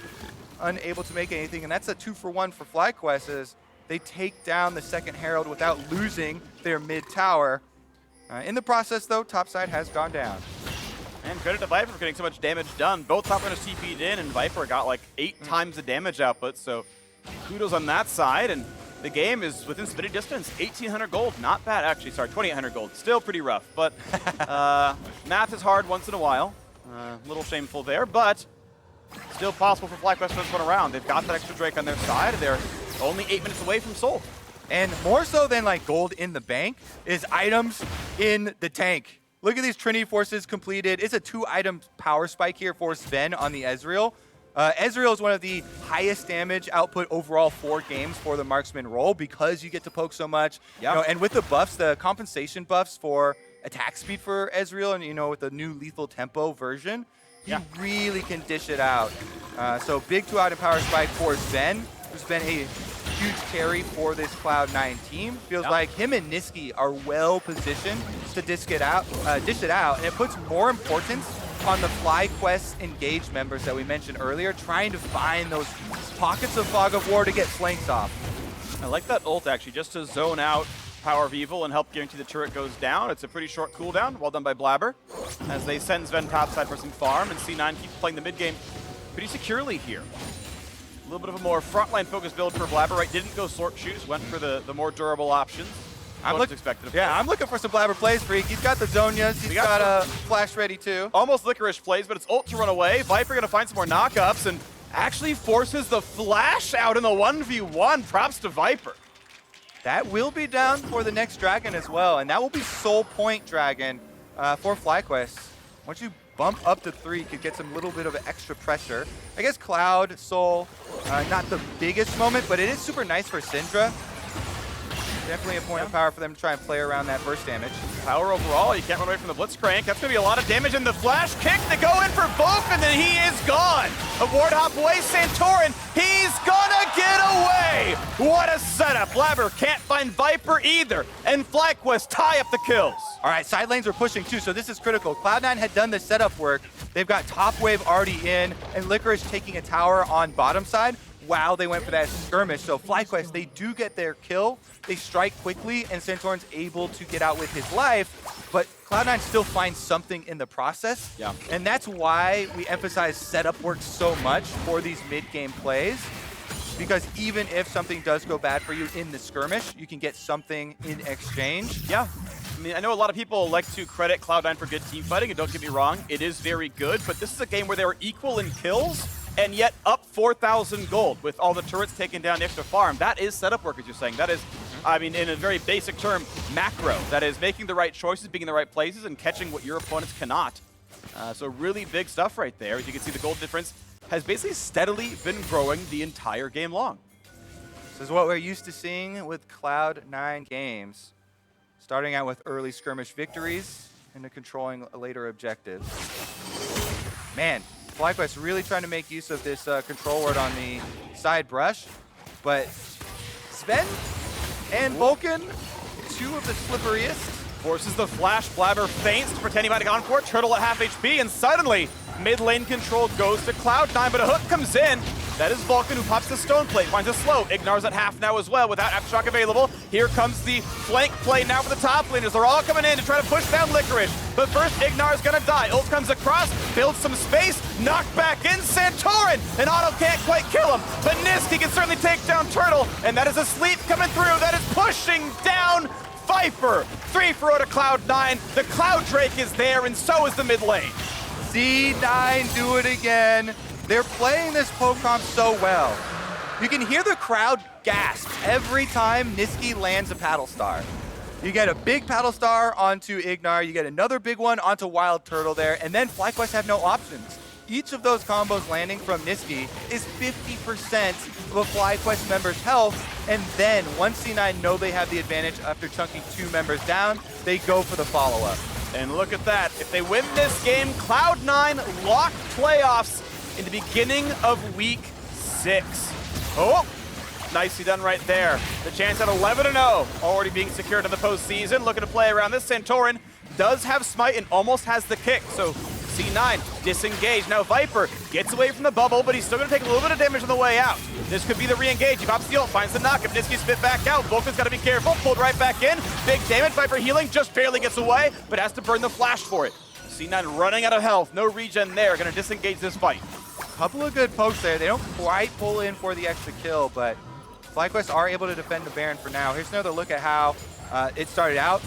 Speaker 5: unable to make anything. And that's a 2-for-1 for FlyQuest as they take down the second Herald without losing their mid tower. In the process, though, topside has gone down.
Speaker 3: And credit to Viper for getting so much damage done. Both top runners TP'd in, and Viper got like 8 times the damage output, so kudos on that side. And the game is within spitting distance. 1,800 gold, not bad. Actually, sorry, 2,800 gold. Still pretty rough, but math is hard once in a while. A little shameful there, but still possible for FLyQuest to win around. They've got that extra Drake on their side. They're only 8 minutes away from Soul.
Speaker 5: And more so than like gold in the bank is items in the tank. Look at these Trinity Forces completed. It's a 2-item power spike here for Zven on the Ezreal. Ezreal is one of the highest damage output overall 4 games for the marksman role because you get to poke so much.
Speaker 3: Yeah.
Speaker 5: You know, and with the buffs, the compensation buffs for attack speed for Ezreal, and with the new lethal tempo version, he really can dish it out. So big 2-item power spike for Zven, who's been a huge carry for this Cloud9 team. Feels like him and Nisqy are well positioned to dish it out, and it puts more importance on the FLyQuest engaged members that we mentioned earlier, trying to find those pockets of fog of war to get flanks off.
Speaker 3: I like that ult actually, just to zone out PowerOfEvil and help guarantee the turret goes down. It's a pretty short cooldown, well done by Blaber, as they send Zven topside for some farm, and C9 keeps playing the mid game pretty securely here. A little bit of a more frontline focused build for Blaber, right? Didn't go Sword Shoes, went for the more durable options. I'm
Speaker 5: looking for some Blaber plays, Freak. He's got the Zonias, he's got a flash ready too.
Speaker 3: Almost Licorice plays, but it's ult to run away. Viper gonna find some more knockups and actually forces the flash out in the 1v1. Props to Viper.
Speaker 5: That will be down for the next dragon as well, and that will be Soul Point Dragon for FLyQuest. Once you bump up to 3, you could get some little bit of extra pressure. I guess Cloud, Soul, not the biggest moment, but it is super nice for Syndra. Definitely a point of power for them to try and play around that burst damage.
Speaker 3: Power overall, you can't run away from the Blitzcrank. That's going to be a lot of damage, and the flash kick to go in for Vulcan, and he is gone. A ward hop away, Santorin, he's gonna get away. What a setup. Blaber can't find Viper either, and FLyQuest tie up the kills.
Speaker 5: All right, side lanes are pushing too, so this is critical. Cloud9 had done the setup work. They've got top wave already in, and Licorice taking a tower on bottom side. Wow, they went for that skirmish. So FLyQuest, they do get their kill. They strike quickly, and Santorin's able to get out with his life, but Cloud9 still finds something in the process.
Speaker 3: Yeah.
Speaker 5: And that's why we emphasize setup work so much for these mid-game plays, because even if something does go bad for you in the skirmish, you can get something in exchange.
Speaker 3: Yeah. I mean, I know a lot of people like to credit Cloud9 for good team fighting, and don't get me wrong, it is very good, but this is a game where they were equal in kills, and yet up 4,000 gold with all the turrets taking down the extra farm. That is setup work, as you're saying. That is, I mean, in a very basic term, macro. That is making the right choices, being in the right places, and catching what your opponents cannot. So really big stuff right there. As you can see, the gold difference has basically steadily been growing the entire game long.
Speaker 5: This is what we're used to seeing with Cloud9 games. Starting out with early skirmish victories and controlling later objectives. Man, FLyQuest really trying to make use of this control ward on the side brush, but Zven and Vulcan, 2 of the slipperiest.
Speaker 3: Forces the flash, Blaber feints to pretend he might have gone for it, Turtle at half HP, and suddenly mid lane control goes to Cloud9, but a hook comes in. That is Vulcan, who pops the stone plate, finds a slow. IgNar's at half now as well without Aftershock available. Here comes the flank play now for the top laners. They're all coming in to try to push down Licorice. But first, IgNar's gonna die. Ult comes across, builds some space, knocked back in Santorin, and Auto can't quite kill him. But Nisqy can certainly take down Turtle, and that is a sleep coming through. That is pushing down Viper. 3 for out of Cloud9. The Cloud Drake is there, and so is the mid lane.
Speaker 5: C9 do it again. They're playing this poke comp so well. You can hear the crowd gasp every time Nisqy lands a paddle star. You get a big paddle star onto IgNar, you get another big one onto WildTurtle there, and then FLyQuest have no options. Each of those combos landing from Nisqy is 50% of a FLyQuest member's health, and then once C9 know they have the advantage after chunking 2 members down, they go for the follow-up.
Speaker 3: And look at that. If they win this game, Cloud9 lock playoffs in the beginning of week 6. Oh, nicely done right there. The chance at 11-0 already being secured in the postseason. Looking to play around this. Santorin does have smite and almost has the kick. So C9 disengaged. Now Viper gets away from the bubble, but he's still going to take a little bit of damage on the way out. This could be the re-engage. He pops the ult, finds the knock. If Nisqy spit back out, Vulcan's got to be careful. Pulled right back in. Big damage. Viper healing, just barely gets away, but has to burn the flash for it. C9 running out of health. No regen there. Going to disengage this fight.
Speaker 5: Couple of good pokes there. They don't quite pull in for the extra kill, but FLyQuest are able to defend the Baron for now. Here's another look at how it started out.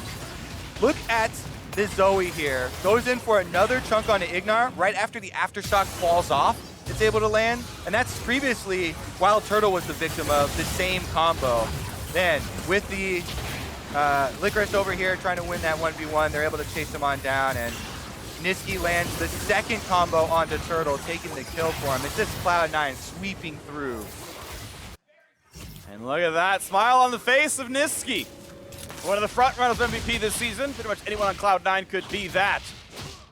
Speaker 5: Look at this Zoe here. Goes in for another chunk on the IgNar right after the Aftershock falls off. It's able to land, and that's previously WildTurtle was the victim of the same combo. Then with the Licorice over here trying to win that 1v1, they're able to chase him on down, and Nisqy lands the second combo onto Turtle, taking the kill for him. It's just Cloud9 sweeping through.
Speaker 3: And look at that smile on the face of Nisqy. One of the front runners MVP this season. Pretty much anyone on Cloud9 could be that.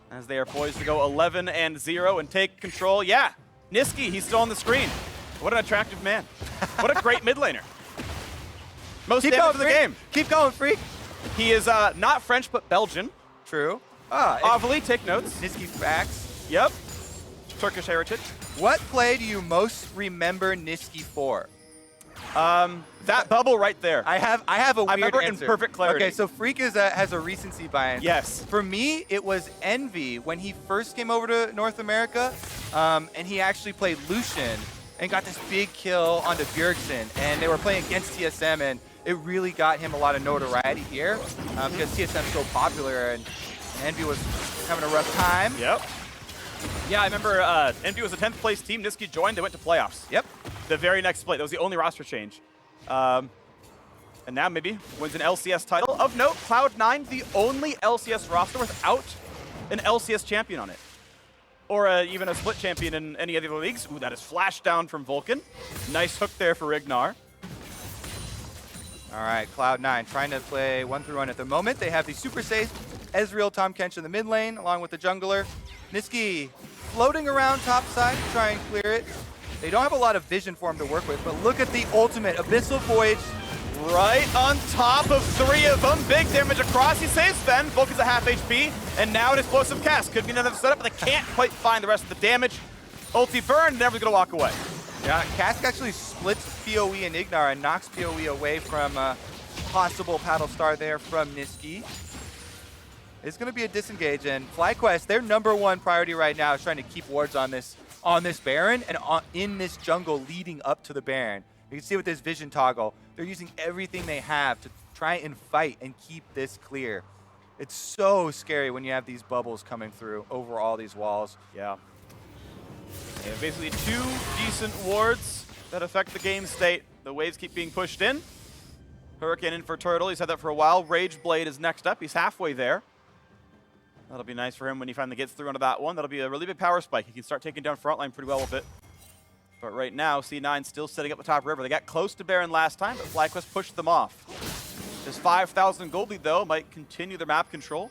Speaker 3: As they are poised to go 11-0 and take control. Yeah, Nisqy, he's still on the screen. What an attractive man. What a great mid laner. Most damage in the game.
Speaker 5: Keep going, Freak.
Speaker 3: He is not French, but Belgian.
Speaker 5: True.
Speaker 3: Ovely, take notes.
Speaker 5: Nisqy facts.
Speaker 3: Yep. Turkish heritage.
Speaker 5: What play do you most remember Nisqy for?
Speaker 3: That bubble right there.
Speaker 5: I have a weird
Speaker 3: remember
Speaker 5: answer.
Speaker 3: in perfect clarity.
Speaker 5: Okay, so Freak has a recency bias.
Speaker 3: Yes.
Speaker 5: For me, it was Envy when he first came over to North America, and he actually played Lucian and got this big kill onto Bjergsen, and they were playing against TSM, and it really got him a lot of notoriety here because TSM is so popular, and Envy was having a rough time.
Speaker 3: Yep. Yeah, I remember Envy was a 10th place team. Nisqy joined. They went to playoffs.
Speaker 5: Yep.
Speaker 3: The very next split. That was the only roster change. And now maybe wins an LCS title. Of note, Cloud9, the only LCS roster without an LCS champion on it. Or even a split champion in any of the other leagues. Ooh, that is flash down from Vulcan. Nice hook there for IgNar.
Speaker 5: All right, Cloud9 trying to play 1-1 at the moment. They have the super safe Ezreal, Tahm, Kench in the mid lane, along with the jungler. Nisqy floating around top side to try and clear it. They don't have a lot of vision for him to work with, but look at the ultimate Abyssal Voyage.
Speaker 3: Right on top of three of them. Big damage across. He saves Zven. Vulcan's at half HP. And now an explosive cast. Could be another setup, but they can't quite find the rest of the damage. Ulti burned, never gonna walk away.
Speaker 5: Yeah, Cask actually splits PoE and IgNar and knocks PoE away from a possible paddle star there from Nisqy. It's going to be a disengage, and FLyQuest, their #1 priority right now is trying to keep wards on this Baron and in this jungle leading up to the Baron. You can see with this vision toggle, they're using everything they have to try and fight and keep this clear. It's so scary when you have these bubbles coming through over all these walls.
Speaker 3: Yeah. They have basically two decent wards that affect the game state. The waves keep being pushed in. Hurricane in for Turtle. He's had that for a while. Rage Blade is next up. He's halfway there. That'll be nice for him when he finally gets through onto that one. That'll be a really big power spike. He can start taking down frontline pretty well with it. But right now, C9 still sitting up the top river. They got close to Baron last time, but FLyQuest pushed them off. This 5,000 gold lead, though, might continue their map control.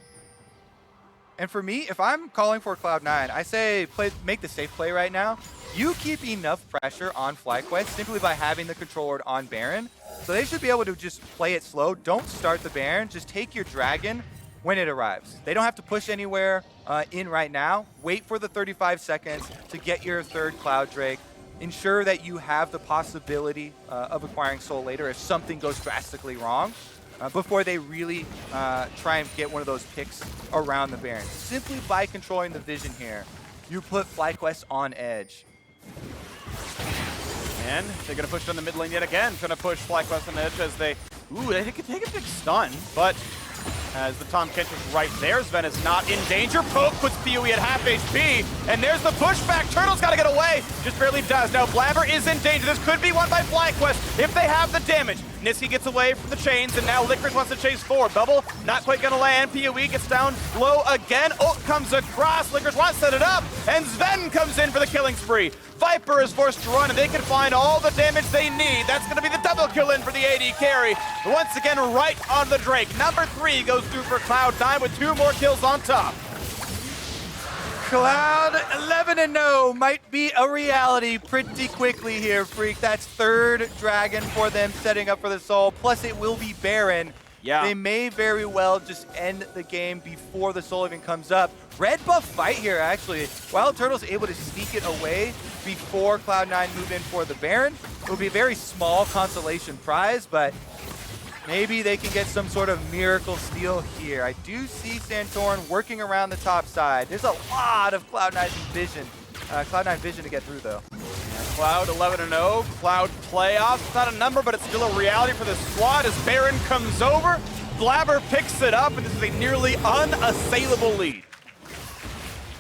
Speaker 5: And for me, if I'm calling for Cloud9, I say make the safe play right now. You keep enough pressure on FLyQuest simply by having the control ward on Baron. So they should be able to just play it slow. Don't start the Baron. Just take your dragon when it arrives. They don't have to push anywhere in right now. Wait for the 35 seconds to get your third Cloud Drake. Ensure that you have the possibility of acquiring Soul later if something goes drastically wrong before they really try and get one of those picks around the Baron. Simply by controlling the vision here, you put FLyQuest on edge.
Speaker 3: And they're going to push down the mid lane yet again. Going to push FLyQuest on edge as they... Ooh, they could take a big stun, but... As the Tahm Kench is right there, Zven is not in danger. Poke puts PoE at half HP, and there's the pushback. Turtle's got to get away, just barely does. Now Blaber is in danger. This could be won by FLyQuest if they have the damage. Nisqy gets away from the chains, and now Licorice wants to chase forward. Bubble not quite going to land. PoE gets down low again. Ult comes across. Licorice wants to set it up, and Zven comes in for the killing spree. Viper is forced to run, and they can find all the damage they need. That's going to be the double kill in for the AD carry. Once again, right on the Drake. Number 3 goes through for Cloud9 with 2 more kills on top.
Speaker 5: Cloud 11-0 might be a reality pretty quickly here, Freak. That's third dragon for them setting up for the Soul. Plus it will be Baron.
Speaker 3: Yeah.
Speaker 5: They may very well just end the game before the soul even comes up. Red buff fight here, actually. WildTurtle's able to sneak it away before Cloud9 move in for the Baron. It will be a very small consolation prize, but maybe they can get some sort of miracle steal here. I do see Santorin working around the top side. There's a lot of Cloud9 vision to get through, though.
Speaker 3: Cloud 11-0, Cloud playoffs. It's not a number, but it's still a reality for the squad as Baron comes over. Blaber picks it up, and this is a nearly unassailable lead.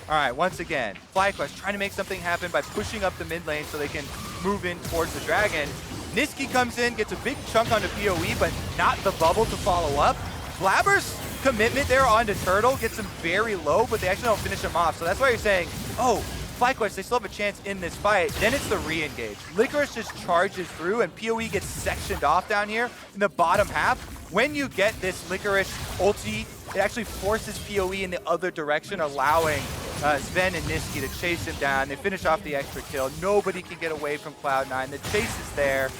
Speaker 5: All right, once again, FlyQuest trying to make something happen by pushing up the mid lane so they can move in towards the dragon. Nisqy comes in, gets a big chunk onto PoE, but not the bubble to follow up. Blaber's commitment there onto Turtle gets him very low, but they actually don't finish him off. So that's why you're saying, oh, FlyQuest, they still have a chance in this fight. Then it's the re-engage. Licorice just charges through, and PoE gets sectioned off down here in the bottom half. When you get this Licorice ulti, it actually forces PoE in the other direction, allowing Zven and Nisqy to chase him down. They finish off the extra kill. Nobody can get away from Cloud9. The chase is there.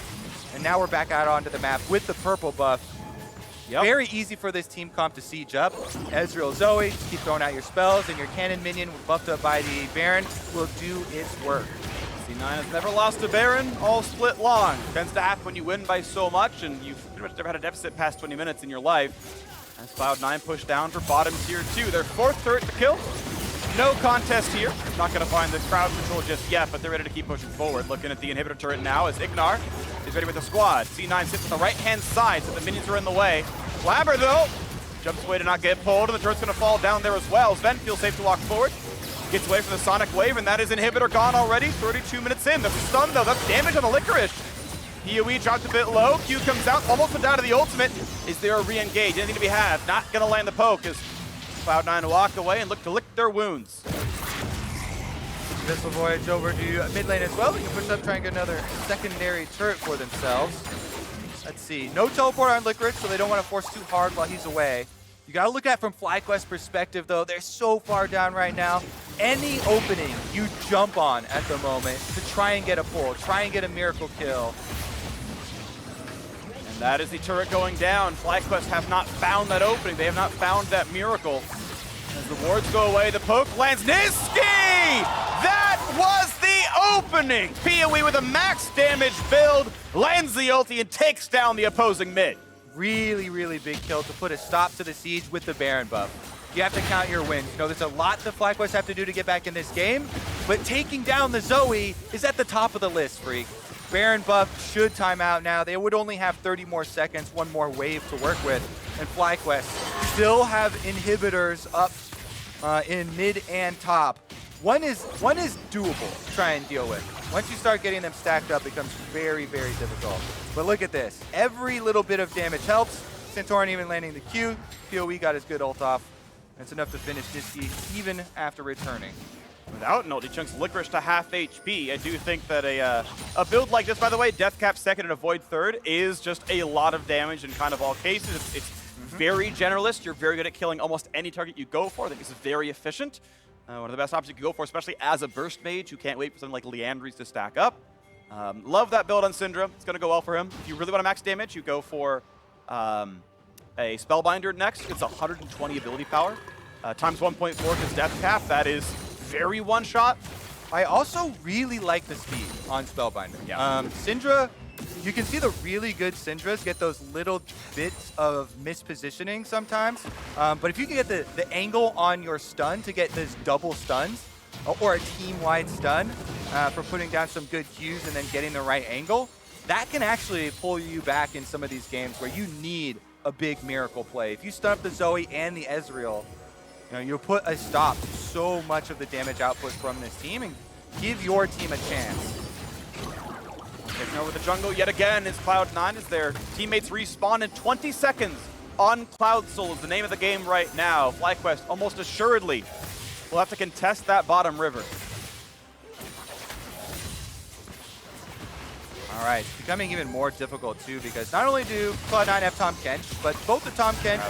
Speaker 5: And now we're back out onto the map with the purple buff.
Speaker 3: Yep.
Speaker 5: Very easy for this team comp to siege up. Ezreal, Zoe, just keep throwing out your spells, and your cannon minion buffed up by the Baron will do its work.
Speaker 3: C9 has never lost a Baron all split long. Tends to happen when you win by so much, and you've pretty much never had a deficit past 20 minutes in your life. As Cloud9 push down for bottom tier 2. Their 4th turret to kill. No contest here. Not going to find the crowd control just yet, but they're ready to keep pushing forward. Looking at the inhibitor turret now as IgNar is ready with the squad. C9 sits on the right-hand side, so the minions are in the way. Blaber, though, jumps away to not get pulled, and the turret's going to fall down there as well. Zven feels safe to walk forward. Gets away from the Sonic Wave, and that is inhibitor gone already. 32 minutes in. The stun, though. That's damage on the Licorice. PoE dropped a bit low. Q comes out, almost went down to the ultimate. Is there a re-engage? Anything to be had? Not going to land the poke as Cloud9 walk away and look to lick their wounds.
Speaker 5: Missile Voyage over to mid lane as well. They can push up, try and get another secondary turret for themselves. Let's see. No teleport on Licorice, so they don't want to force too hard while he's away. You got to look at it from FlyQuest's perspective, though. They're so far down right now. Any opening you jump on at the moment to try and get a pull, try and get a miracle kill.
Speaker 3: And that is the turret going down. FlyQuest have not found that opening. They have not found that miracle. As the wards go away, the poke lands. Nisqy! That was the opening! PoE with a max damage build, lands the ulti and takes down the opposing mid.
Speaker 5: Really, really big kill to put a stop to the siege with the Baron buff. You have to count your wins. You know, there's a lot the FlyQuest have to do to get back in this game, but taking down the Zoe is at the top of the list, Freak. Baron buff should time out now. They would only have 30 more seconds, one more wave to work with, and FlyQuest still have inhibitors up in mid and top. One is doable to try and deal with. Once you start getting them stacked up, it becomes very, very difficult. But look at this. Every little bit of damage helps. Santorin even landing the Q. PoE got his good ult off. That's enough to finish Nisqy even after returning.
Speaker 3: Without an ult, he chunks Licorice to half HP. I do think that a build like this, by the way, Death Cap second and Avoid third, is just a lot of damage in kind of all cases. It's very generalist. You're very good at killing almost any target you go for. I think this is very efficient. One of the best options you can go for, especially as a burst mage who can't wait for something like Leandry's to stack up. Love that build on Syndra. It's going to go well for him. If you really want to max damage, you go for a Spellbinder next. It's 120 ability power. Times 1.4 because Death Cap. That is very one-shot.
Speaker 5: I also really like the speed on Spellbinder.
Speaker 3: Yeah.
Speaker 5: Syndra, you can see the really good Syndras get those little bits of mispositioning sometimes. But if you can get the angle on your stun to get those double stuns, or a team-wide stun for putting down some good Qs and then getting the right angle, that can actually pull you back in some of these games where you need a big miracle play. If you stun up the Zoe and the Ezreal, you'll put a stop to so much of the damage output from this team and give your team a chance.
Speaker 3: Taking over the jungle yet again is Cloud9 as their teammates respawn in 20 seconds on Cloud Soul is the name of the game right now. FlyQuest almost assuredly will have to contest that bottom river.
Speaker 5: All right, it's becoming even more difficult too because not only do Cloud9 have Tahm Kench, but both the Tahm Kench...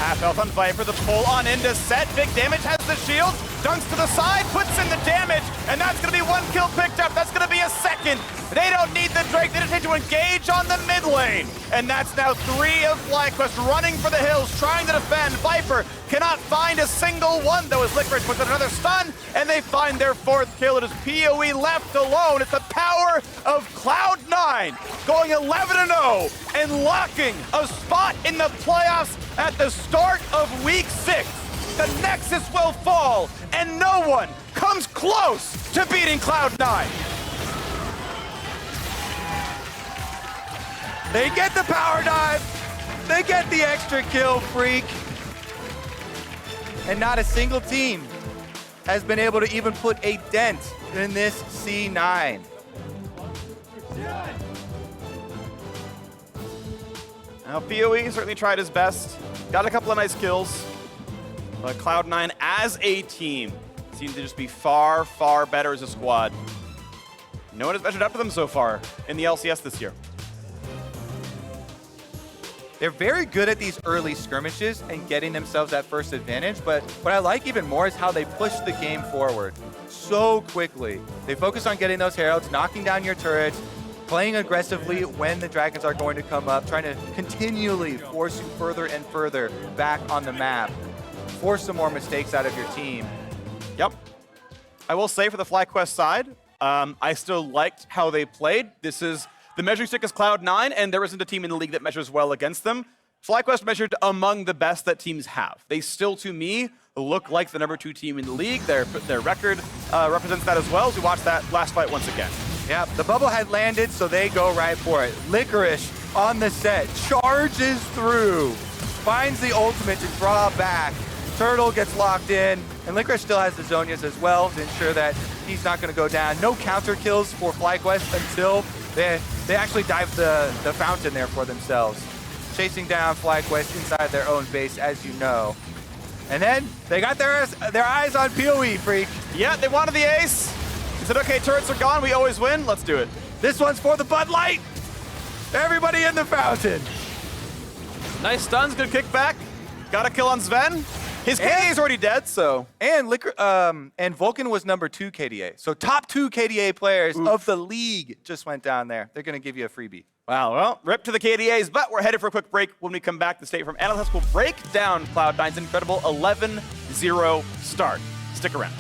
Speaker 3: Half health on Viper, the pull on into Sett. Big damage, has the shield, dunks to the side, puts in the damage, and that's going to be one kill picked up. That's going to be a second. They don't need the Drake. They decide to engage on the mid lane. And that's now 3 of FlyQuest running for the hills, trying to defend. Viper cannot find a single one, though, as Licorice puts in another stun, and they find their 4th kill. It is PoE left alone. It's the power of Cloud9 going 11-0 and locking a spot in the playoffs at the start of week 6. The Nexus will fall, and no one comes close to beating Cloud9.
Speaker 5: They get the power dive. They get the extra kill, Freak. And not a single team has been able to even put a dent in this C9.
Speaker 3: Now, PoE certainly tried his best. Got a couple of nice kills. But Cloud9 as a team seems to just be far, far better as a squad. No one has measured up to them so far in the LCS this year.
Speaker 5: They're very good at these early skirmishes and getting themselves that first advantage, but what I like even more is how they push the game forward so quickly. They focus on getting those heralds, knocking down your turrets, playing aggressively when the dragons are going to come up, trying to continually force you further and further back on the map. Force some more mistakes out of your team.
Speaker 3: Yep. I will say for the FlyQuest side, I still liked how they played. This is the measuring stick is Cloud9, and there isn't a team in the league that measures well against them. FlyQuest measured among the best that teams have. They still, to me, look like the number 2 team in the league. Their record represents that as well, as we watch that last fight once again.
Speaker 5: Yeah, the bubble had landed, so they go right for it. Licorice on the set, charges through, finds the ultimate to draw back. Turtle gets locked in, and Licorice still has the Zonias as well to ensure that he's not going to go down. No counter kills for FlyQuest until they actually dive the fountain there for themselves. Chasing down FlyQuest inside their own base, as you know. And then they got their eyes on PoE, Freak.
Speaker 3: Yeah, they wanted the ace. He said, okay, turrets are gone. We always win. Let's do it.
Speaker 5: This one's for the Bud Light. Everybody in the fountain.
Speaker 3: Nice stuns, good kickback. Got a kill on Zven. His KDA is already dead, so.
Speaker 5: And Vulcan was number 2 KDA. So top 2 KDA players of the league just went down there. They're going to give you a freebie.
Speaker 3: Wow, well, rip to the KDAs, but we're headed for a quick break. When we come back, the State Farm Analyst will break down Cloud9's incredible 11-0 start. Stick around.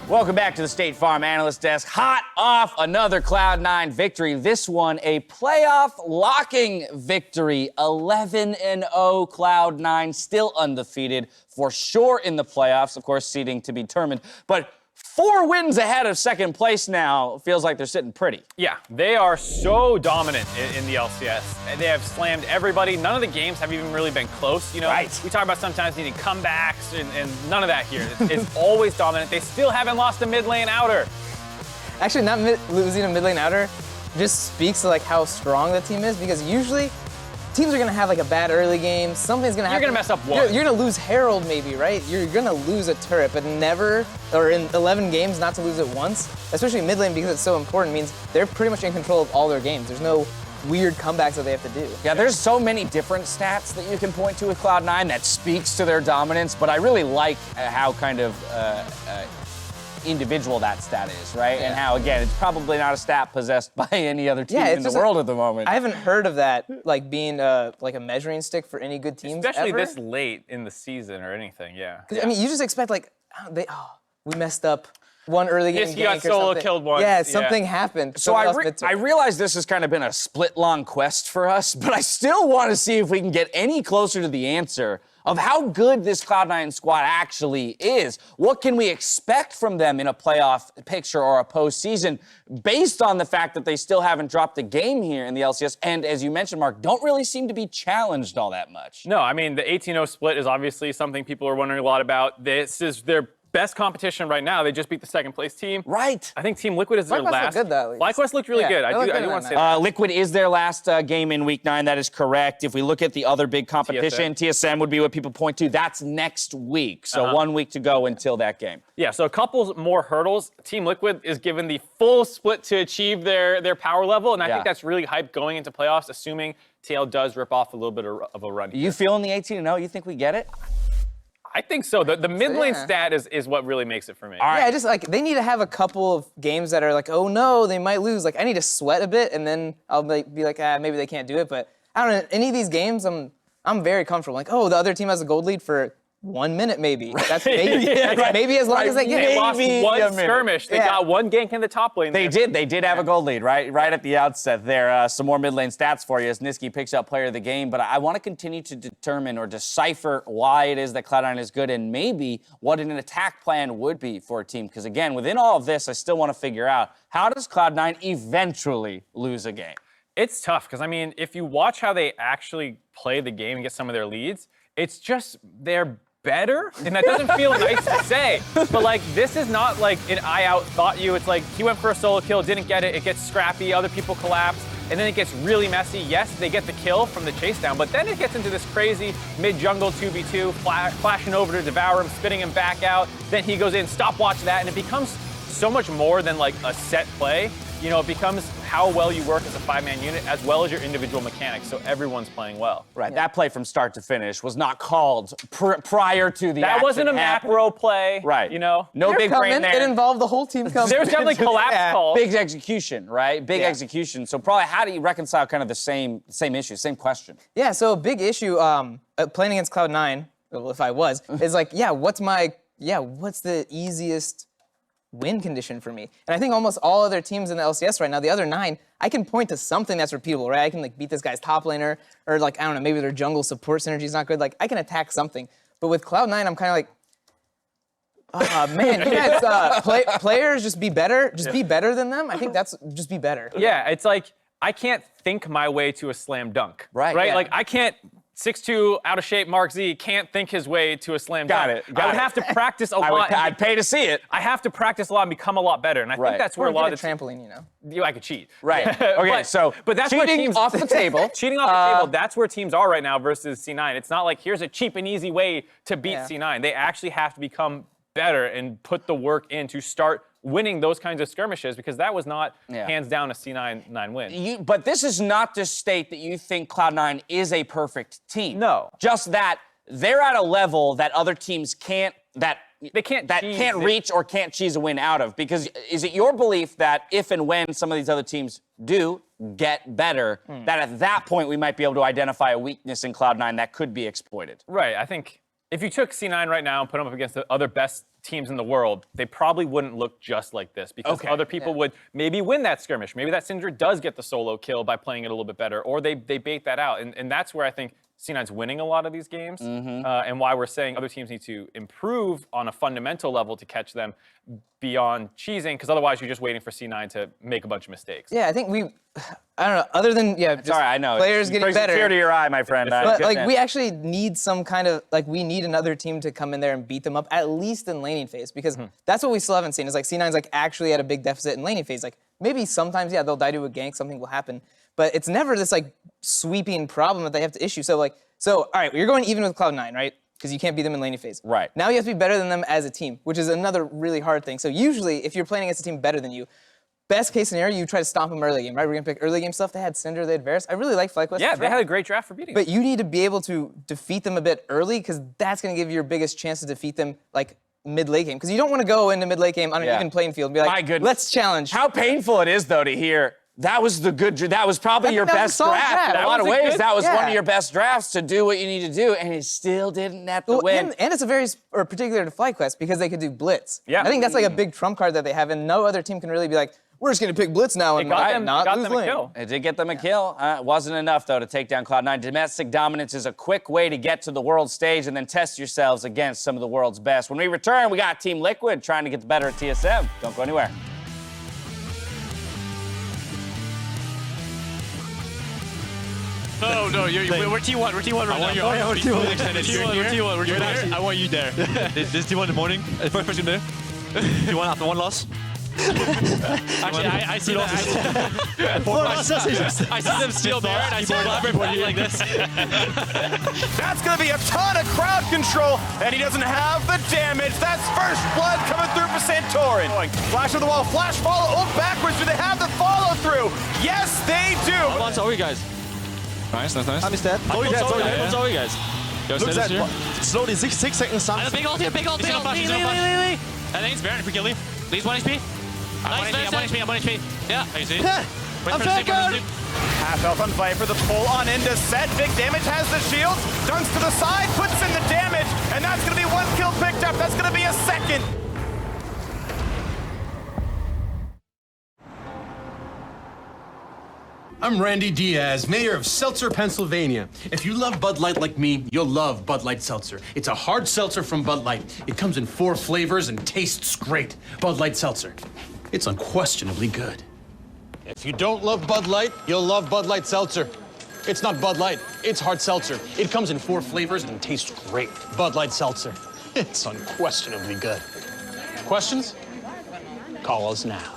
Speaker 1: Welcome back to the State Farm Analyst Desk. Hot off another Cloud9 victory. This one, a playoff locking victory. 11-0 Cloud9, still undefeated, for sure in the playoffs. Of course, seeding to be determined. But 4 wins ahead of second place now. Feels like they're sitting pretty.
Speaker 3: Yeah, they are so dominant in the LCS. And they have slammed everybody. None of the games have even really been close. You know,
Speaker 1: Right.
Speaker 3: We talk about sometimes needing comebacks and none of that here. It's always dominant. They still haven't lost a mid lane outer.
Speaker 8: Actually, not losing a mid lane outer just speaks to like how strong the team is, because usually teams are gonna have like a bad early game. Something's gonna happen.
Speaker 3: You're gonna mess up one.
Speaker 8: You're gonna lose Herald maybe, right? You're gonna lose a turret, but never, or in 11 games, not to lose it once. Especially mid lane, because it's so important, means they're pretty much in control of all their games. There's no weird comebacks that they have to do.
Speaker 1: Yeah, there's so many different stats that you can point to with Cloud9 that speaks to their dominance, but I really like how kind of individual that stat is, right? And how, again, it's probably not a stat possessed by any other team in the world at the moment.
Speaker 8: I haven't heard of that like being like a measuring stick for any good teams
Speaker 3: Especially
Speaker 8: ever.
Speaker 3: this late in the season or anything, yeah.
Speaker 8: 'Cause, I mean, you just expect like, we messed up one early game
Speaker 3: Nisqy got
Speaker 8: gank or
Speaker 3: solo
Speaker 8: something.
Speaker 3: killed once,
Speaker 8: Yeah,
Speaker 3: yeah.
Speaker 8: something happened.
Speaker 1: So I realize this has kind of been a split-long quest for us, but I still want to see if we can get any closer to the answer of how good this Cloud9 squad actually is. What can we expect from them in a playoff picture or a postseason based on the fact that they still haven't dropped a game here in the LCS and, as you mentioned, Mark, don't really seem to be challenged all that much.
Speaker 3: No, I mean, the 18-0 split is obviously something people are wondering a lot about. This is their best competition right now. They just beat the second place team.
Speaker 1: Right.
Speaker 3: I think Team Liquid is their
Speaker 8: FLyQuest
Speaker 3: last.
Speaker 8: looked good, though, at least.
Speaker 3: FLyQuest looked really
Speaker 8: Yeah,
Speaker 3: good.
Speaker 8: they
Speaker 3: I
Speaker 8: looked
Speaker 3: do
Speaker 8: good
Speaker 3: want
Speaker 8: on
Speaker 3: to say
Speaker 8: that.
Speaker 3: that.
Speaker 1: Liquid is their last game in Week 9. That is correct. If we look at the other big competition, TSM would be what people point to. That's next week. So 1 week to go until that game.
Speaker 3: Yeah, so a couple more hurdles. Team Liquid is given the full split to achieve their power level, and I think that's really hype going into playoffs, assuming TL does rip off a little bit of a run.
Speaker 1: You feeling the 18-0? You think we get it?
Speaker 3: I think so. The mid lane
Speaker 8: yeah.
Speaker 3: stat is what really makes it for me.
Speaker 1: All right.
Speaker 8: Yeah, just like they need to have a couple of games that are like, oh no, they might lose. Like I need to sweat a bit, and then I'll be like, maybe they can't do it. But I don't know. Any of these games, I'm very comfortable. Like, oh, the other team has a gold lead for 1 minute, maybe. That's maybe. That's maybe as long as they get
Speaker 3: They
Speaker 8: it.
Speaker 3: lost
Speaker 1: Maybe
Speaker 3: one
Speaker 1: a minute.
Speaker 3: skirmish. They
Speaker 8: Yeah.
Speaker 3: got one gank in the top lane.
Speaker 1: They did have a gold lead right at the outset there. Some more mid lane stats for you as Nisqy picks up player of the game, but I want to continue to determine or decipher why it is that Cloud9 is good and maybe what an attack plan would be for a team. Because again, within all of this, I still want to figure out how does Cloud9 eventually lose a game?
Speaker 3: It's tough because, I mean, if you watch how they actually play the game and get some of their leads, it's just they're better, and that doesn't feel nice to say, but like this is not like an I out thought you. It's like he went for a solo kill, didn't get it, it gets scrappy, other people collapse, and then it gets really messy. Yes, they get the kill from the chase down, but then it gets into this crazy mid-jungle 2v2, flashing over to devour him, spitting him back out, then he goes in, stopwatch that, and it becomes so much more than like a set play. You know, it becomes how well you work as a 5-man unit as well as your individual mechanics, so everyone's playing well.
Speaker 1: Right, that play from start to finish was not called prior to the
Speaker 3: That wasn't a
Speaker 1: happening.
Speaker 3: macro play,
Speaker 1: Right.
Speaker 3: You know?
Speaker 1: No
Speaker 8: They're
Speaker 1: big brain
Speaker 8: coming.
Speaker 1: there.
Speaker 8: It involved the whole team coming.
Speaker 3: There's definitely collapse
Speaker 8: Yeah.
Speaker 3: calls.
Speaker 1: Big execution, right? Big execution. So probably how do you reconcile kind of the same issue, same question?
Speaker 8: Yeah, so a big issue playing against Cloud9, well, if I was, is like, what's the easiest win condition for me? And I think almost all other teams in the LCS right now, the other 9, I can point to something that's repeatable, right? I can like beat this guy's top laner, or like, I don't know, maybe their jungle support synergy is not good. Like, I can attack something. But with Cloud9, I'm kind of like, man, you guys, players just be better. Just be better than them. I think that's just be better.
Speaker 3: Yeah, it's like I can't think my way to a slam dunk.
Speaker 1: Right,
Speaker 3: Right?
Speaker 1: yeah.
Speaker 3: Like I can't 6'2", out of shape Mark Z can't think his way to a slam
Speaker 1: Got
Speaker 3: dunk.
Speaker 1: it,
Speaker 3: I
Speaker 1: got
Speaker 3: would
Speaker 1: it.
Speaker 3: have to practice a lot.
Speaker 1: I'd pay to see it.
Speaker 3: I have to practice a lot and become a lot better. And I
Speaker 1: Right.
Speaker 3: think that's
Speaker 8: Or
Speaker 3: where a lot
Speaker 8: get
Speaker 3: of
Speaker 8: a trampoline, you know.
Speaker 3: I could cheat.
Speaker 1: Right. Okay,
Speaker 3: but that's where
Speaker 1: cheating
Speaker 3: teams
Speaker 1: off the table.
Speaker 3: Cheating off the table, that's where teams are right now versus C9. It's not like here's a cheap and easy way to beat
Speaker 8: Yeah.
Speaker 3: C9. They actually have to become better and put the work in to start winning those kinds of skirmishes, because that was not hands down a C9 win.
Speaker 1: But this is not to state that you think Cloud9 is a perfect team.
Speaker 3: No.
Speaker 1: Just that they're at a level that other teams can't
Speaker 3: cheese
Speaker 1: reach or can't cheese a win out of. Because is it your belief that if and when some of these other teams do get better, that at that point we might be able to identify a weakness in Cloud9 that could be exploited?
Speaker 3: Right, I think
Speaker 9: if you took C9 right now and put them up against the other best teams in the world, they probably wouldn't look just like this because other people would maybe win that skirmish. Maybe that Syndra does get the solo kill by playing it a little bit better, or they bait that out. And that's where I think C9's winning a lot of these games, and why we're saying other teams need to improve on a fundamental level to catch them beyond cheesing, because otherwise you're just waiting for C9 to make a bunch of mistakes.
Speaker 8: Yeah, I think I don't know, other than, just
Speaker 1: Sorry, I know.
Speaker 8: players
Speaker 1: It
Speaker 8: getting
Speaker 1: brings a
Speaker 8: better.
Speaker 1: tear to your eye, my friend.
Speaker 8: But like, we actually need some kind of, like, we need another team to come in there and beat them up, at least in laning phase, because that's what we still haven't seen, is like C9's like actually at a big deficit in laning phase. Like, maybe sometimes, yeah, they'll die to a gank, something will happen, but it's never this like sweeping problem that they have to issue. So all right, you're going even with Cloud9, right? Because you can't beat them in laning phase.
Speaker 1: Right.
Speaker 8: Now you have to be better than them as a team, which is another really hard thing. So usually, if you're playing against a team better than you, best case scenario, you try to stomp them early game, right? We're gonna pick early game stuff. They had Syndra, they had Varus. I really like FLyQuest.
Speaker 9: Yeah, they had a great draft for beating
Speaker 8: But you need to be able to defeat them a bit early, because that's gonna give you your biggest chance to defeat them like mid-late game. Because you don't want to go into mid-late game on an even playing field and be like,
Speaker 1: My goodness.
Speaker 8: let's challenge.
Speaker 1: How painful it is, though, to hear that was that was probably your
Speaker 8: that was a
Speaker 1: best
Speaker 8: solid
Speaker 1: draft.
Speaker 8: draft.
Speaker 1: In a lot of
Speaker 8: That was a
Speaker 1: ways,
Speaker 8: good-
Speaker 1: that was one
Speaker 8: yeah.
Speaker 1: of your best drafts to do what you need to do, and it still didn't net the win.
Speaker 8: And it's a very particular to FLyQuest because they could do blitz.
Speaker 9: Yeah.
Speaker 8: I think that's like a big trump card that they have, and no other team can really be like, we're just gonna pick blitz now and not lose
Speaker 9: them a
Speaker 8: lane.
Speaker 9: kill.
Speaker 1: It did get them a kill. It wasn't enough, though, to take down Cloud9. Domestic dominance is a quick way to get to the world stage and then test yourselves against some of the world's best. When we return, we got Team Liquid trying to get the better at TSM. Don't go anywhere.
Speaker 2: No, we're T1. We're T1 right now. We're T1. We're T1. We're T1. I want you there.
Speaker 10: This is T1 in the morning. First in there. T1 after one loss.
Speaker 2: Actually, I see them. I see them steal there, and I see Blaber playing like this.
Speaker 3: That's going to be a ton of crowd control, and he doesn't have the damage. That's first blood coming through for Santorin. Flash of the wall, flash follow, backwards. Do they have the follow through? Yes, they do.
Speaker 10: Come on, sorry guys. Nice.
Speaker 11: I'm dead.
Speaker 10: Sorry guys. Go
Speaker 11: Look at that. Slowly, 6 seconds.
Speaker 2: And a big ult, big ult. Lee. I think it's Baron if we kill Lee. Lee's 1 HP. I'm 1 HP. Yeah, I see.
Speaker 11: I'm flanking.
Speaker 3: Half health on Viper, the pull on into Sett. Big damage, has the shield, dunks to the side, puts in the damage, and that's going to be 1 kill picked up. That's going to be a second.
Speaker 12: I'm Randy Diaz, mayor of Seltzer, Pennsylvania. If you love Bud Light like me, you'll love Bud Light Seltzer. It's a hard seltzer from Bud Light. It comes in 4 flavors and tastes great. Bud Light Seltzer. It's unquestionably good. If you don't love Bud Light, you'll love Bud Light Seltzer. It's not Bud Light, it's hard seltzer. It comes in 4 flavors and tastes great. Bud Light Seltzer. It's unquestionably good. Questions? Call us now.